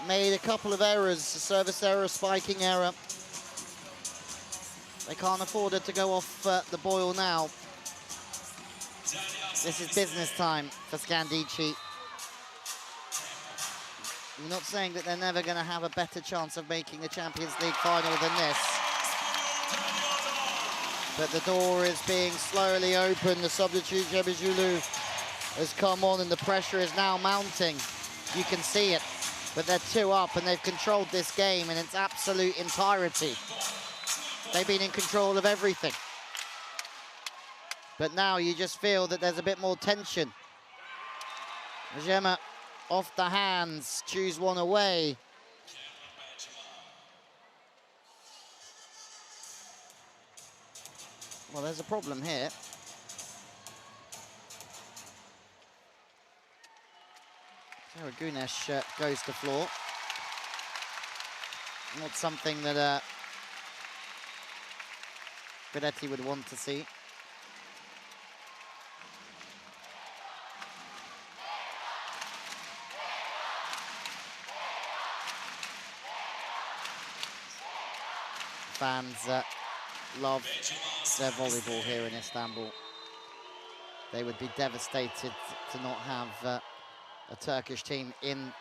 Speaker 1: made a couple of errors, a service error, a spiking error. They can't afford it to go off the boil now. This is business time for Scandicci. I'm not saying that they're never going to have a better chance of making the Champions League final than this. But the door is being slowly opened. The substitute Gebejulu has come on and the pressure is now mounting. You can see it. But they're 2 up and they've controlled this game in its absolute entirety. They've been in control of everything. But now you just feel that there's a bit more tension. Gemma off the hands, choose one away. Well, there's a problem here. Gunesh goes to floor. Not something that Guidetti would want to see. Fans love their volleyball here in Istanbul. They would be devastated to not have a Turkish team in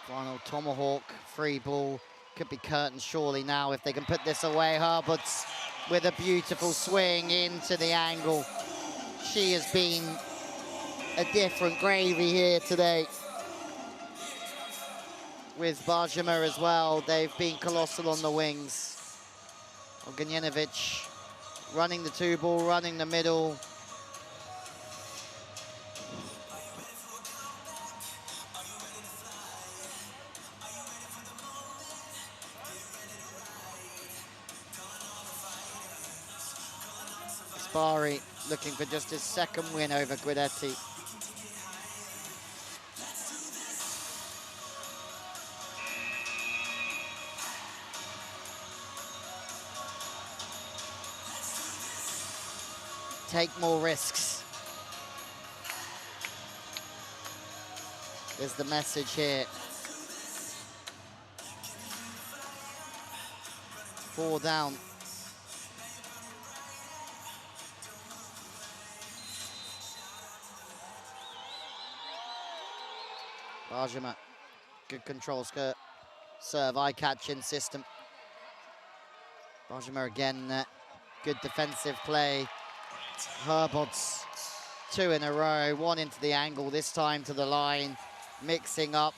Speaker 1: final. Tomahawk, free ball, could be curtains surely now if they can put this away. Herberts with a beautiful swing into the angle. She has been a different gravy here today. With Bajima as well, they've been colossal on the wings. Ognjenovic running the two ball, running the middle. Spari looking for just his second win over Guidetti. Take more risks is the message here. 4 down. Bajima, good control skirt, serve, eye-catching system. Bajima again, good defensive play. Herbots, 2 in a row, 1 into the angle, this time to the line, mixing up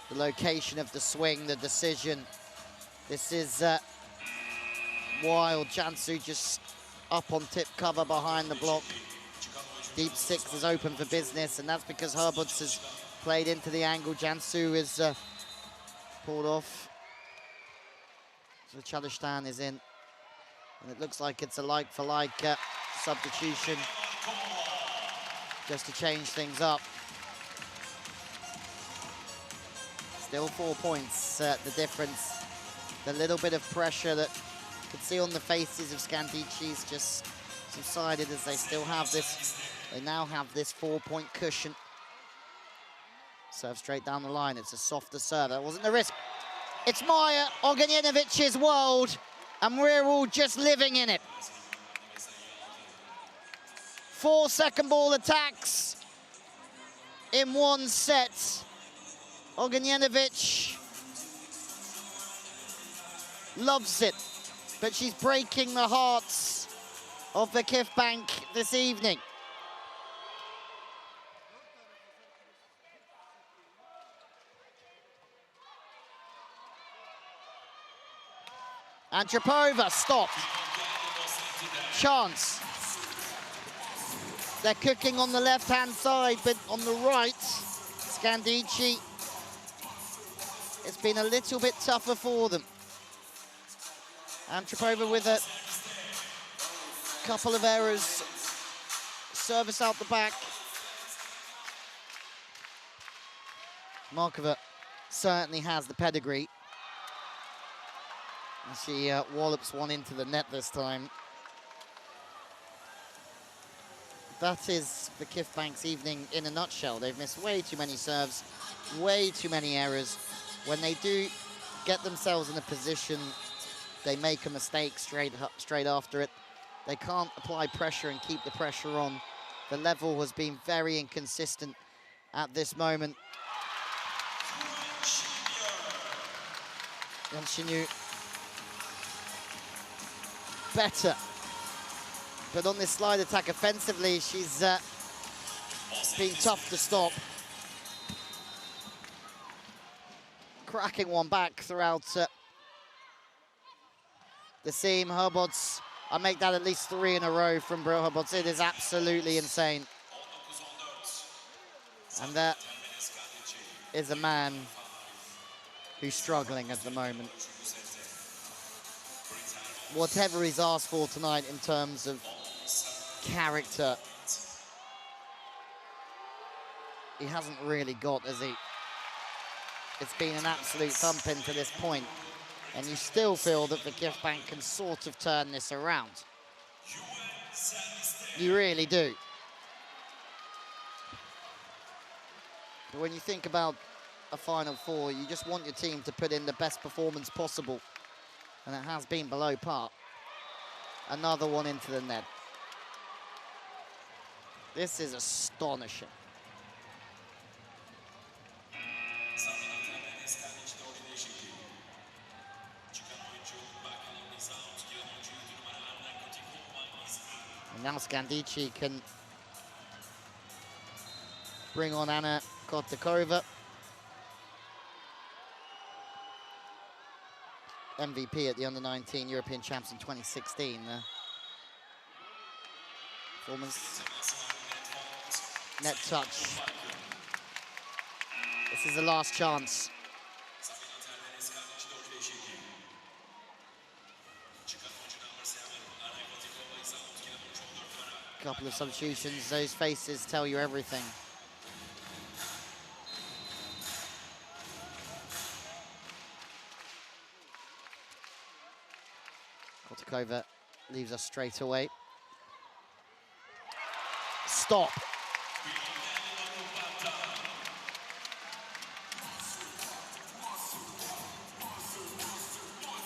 Speaker 1: the location of the swing, the decision. This is wild. Jansu just up on tip cover behind the block. Deep 6 is open for business, and that's because Herbots has played into the angle. Jansu is pulled off. So Chalistan is in, and it looks like it's a like-for-like substitution just to change things up. Still 4 points, the difference. The little bit of pressure that you could see on the faces of Scandicci's just subsided as they still have this. They now have this 4-point cushion. Serve straight down the line. It's a softer serve. That wasn't the risk. It's Maya Ognjenovic's world, and we're all just living in it. 4 second ball attacks in 1 set. Ognjenovic loves it, but she's breaking the hearts of VakifBank this evening. Antropova stopped. Chance. They're cooking on the left-hand side, but on the right, Scandicci, it's been a little bit tougher for them. Antropova with a couple of errors. Service out the back. Markova certainly has the pedigree. And she wallops one into the net this time. That is VakifBank's evening in a nutshell. They've missed way too many serves, way too many errors. When they do get themselves in a position, they make a mistake straight after it. They can't apply pressure and keep the pressure on. The level has been very inconsistent at this moment. And she knew better. But on this slide attack offensively, she's been tough to stop. Cracking one back throughout the seam. Herbots, I make that at least 3 in a row from Herbots. It is absolutely insane. And that is a man who's struggling at the moment. Whatever he's asked for tonight in terms of character, he hasn't really got, has he? It's been an absolute thumping to this point, and you still feel that VakifBank can sort of turn this around. You really do. But when you think about a Final Four, you just want your team to put in the best performance possible, and it has been below par. Another one into the net. This is astonishing. And now Scandicci can bring on Anna Kotakova. MVP at the Under-19 European Champs in 2016. Performance, net touch. This is the last chance. Couple of substitutions, those faces tell you everything. Kotakova leaves us straight away. Stop.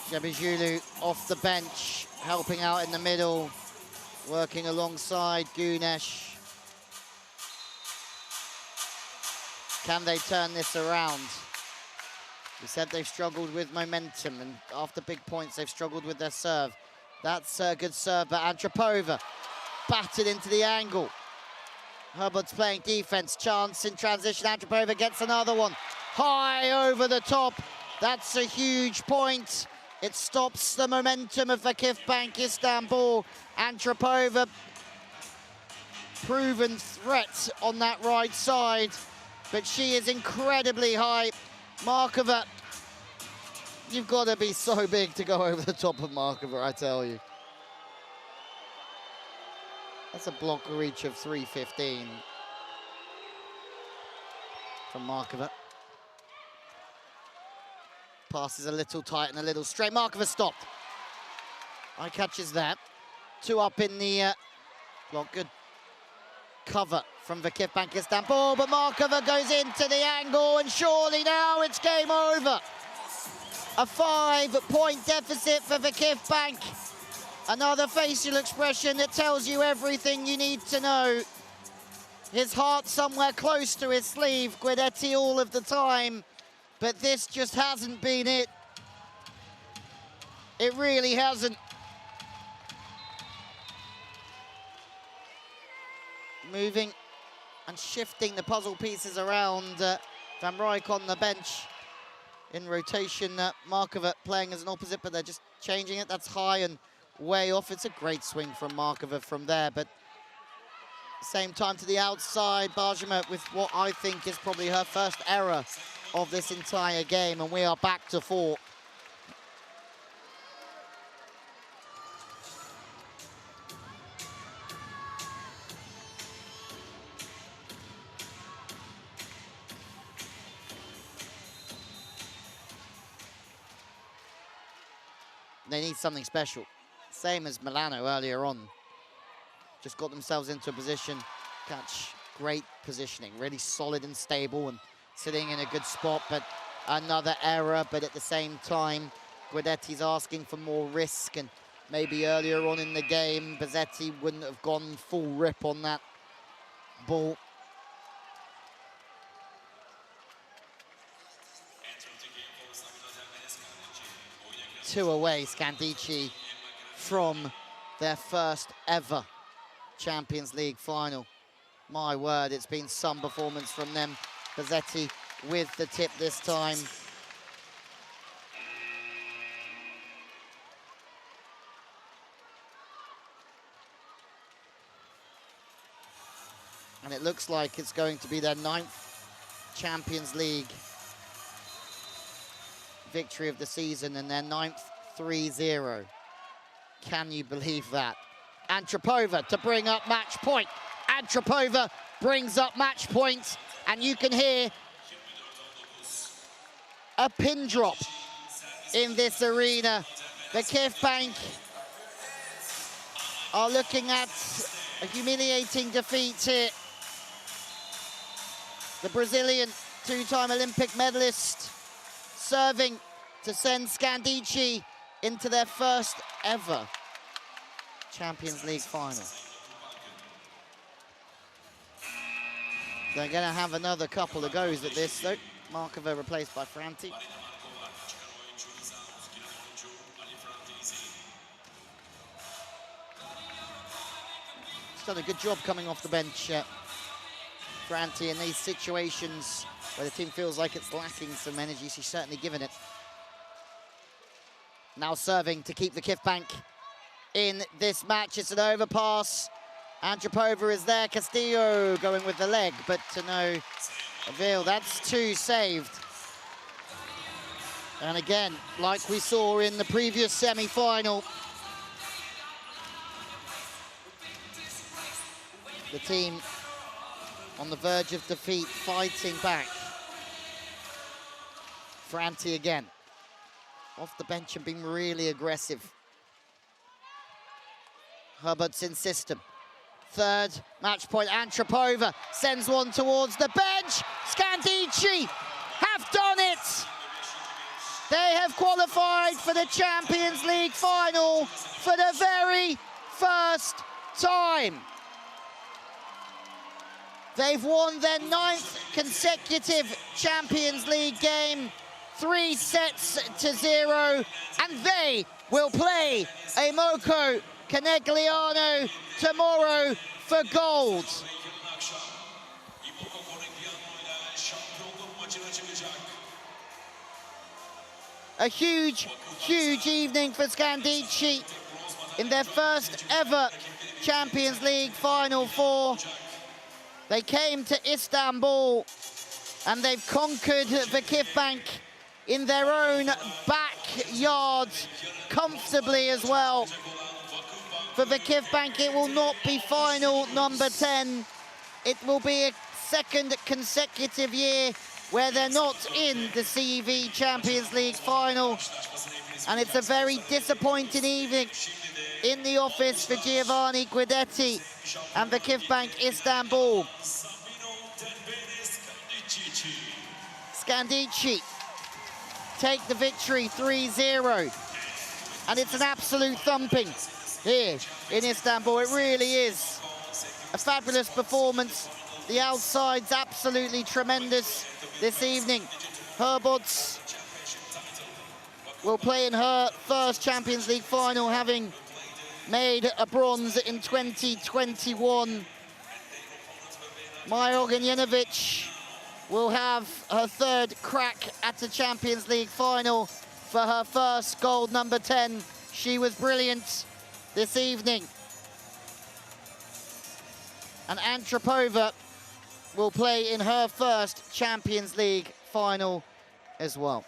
Speaker 1: Jabijulu off the bench, helping out in the middle, working alongside Gunesh. Can they turn this around? We said they've struggled with momentum, and after big points, they've struggled with their serve. That's a good serve, but Antropova battered into the angle. Herbert's playing defense, chance in transition. Antropova gets another one. High over the top. That's a huge point. It stops the momentum of VakifBank Istanbul. Antropova, proven threat on that right side, but she is incredibly high. Markova, you've got to be so big to go over the top of Markova, I tell you. That's a block reach of 315 from Markova. Pass is a little tight and a little straight. Markova stopped. Eye catches that. Two up in the block. Good cover from VakifBank Istanbul, but Markova goes into the angle, and surely now it's game over. A 5-point deficit for VakifBank. Another facial expression that tells you everything you need to know. His heart somewhere close to his sleeve, Guidetti all of the time, but this just hasn't been it. It really hasn't. Moving and shifting the puzzle pieces around. Van Rijk on the bench in rotation. Markova playing as an opposite, but they're just changing it. That's high and way off. It's a great swing from Markova from there, but same time to the outside. Bajema with what I think is probably her first error of this entire game, and we are back to 4. They need something special. Same as Milano earlier on. Just got themselves into a position. Catch, great positioning, really solid and stable and sitting in a good spot, but another error. But at the same time, Guidetti's asking for more risk, and maybe earlier on in the game, Bazzetti wouldn't have gone full rip on that ball. Two away, Scandicci, from their first ever Champions League final. My word, it's been some performance from them. Bazzetti with the tip this time. And it looks like it's going to be their 9th Champions League victory of the season and their 9th 3-0. Can you believe that? Antropova to bring up match point. Antropova brings up match point, and you can hear a pin drop in this arena. VakifBank are looking at a humiliating defeat here. The Brazilian two-time Olympic medalist serving to send Scandicci into their first ever Champions League final. They're going to have another couple of goes at this, though. Markova replaced by Franti. He's done a good job coming off the bench, Franti, in these situations where the team feels like it's lacking some energy. She's certainly given it. Now serving to keep VakifBank in this match. It's an overpass. Antropova is there. Castillo going with the leg, but to no avail. That's 2 saved. And again, like we saw in the previous semi-final, the team on the verge of defeat, fighting back. Franti again, off the bench and being really aggressive. Herbert's in system. 3rd match point. Antropova sends one towards the bench. Scandicci have done it. They have qualified for the Champions League final for the very first time. They've won their 9th consecutive Champions League game, 3-0, and they will play a Moco Conegliano tomorrow for gold. A huge, huge evening for Scandicci in their first ever Champions League Final Four. They came to Istanbul and they've conquered VakifBank in their own backyard comfortably as well. For VakifBank, it will not be final number 10. It will be a 2nd consecutive year where they're not in the CEV Champions League final. And it's a very disappointing evening in the office for Giovanni Guidetti and VakifBank Istanbul. Scandicci take the victory 3-0. And it's an absolute thumping here in Istanbul. It really is a fabulous performance. The outside's absolutely tremendous this evening. Herbots will play in her first Champions League final, having made a bronze in 2021. Maja Ognjenovic will have her 3rd crack at the Champions League final for her first gold number 10. She was brilliant this evening. And Antropova will play in her first Champions League final as well.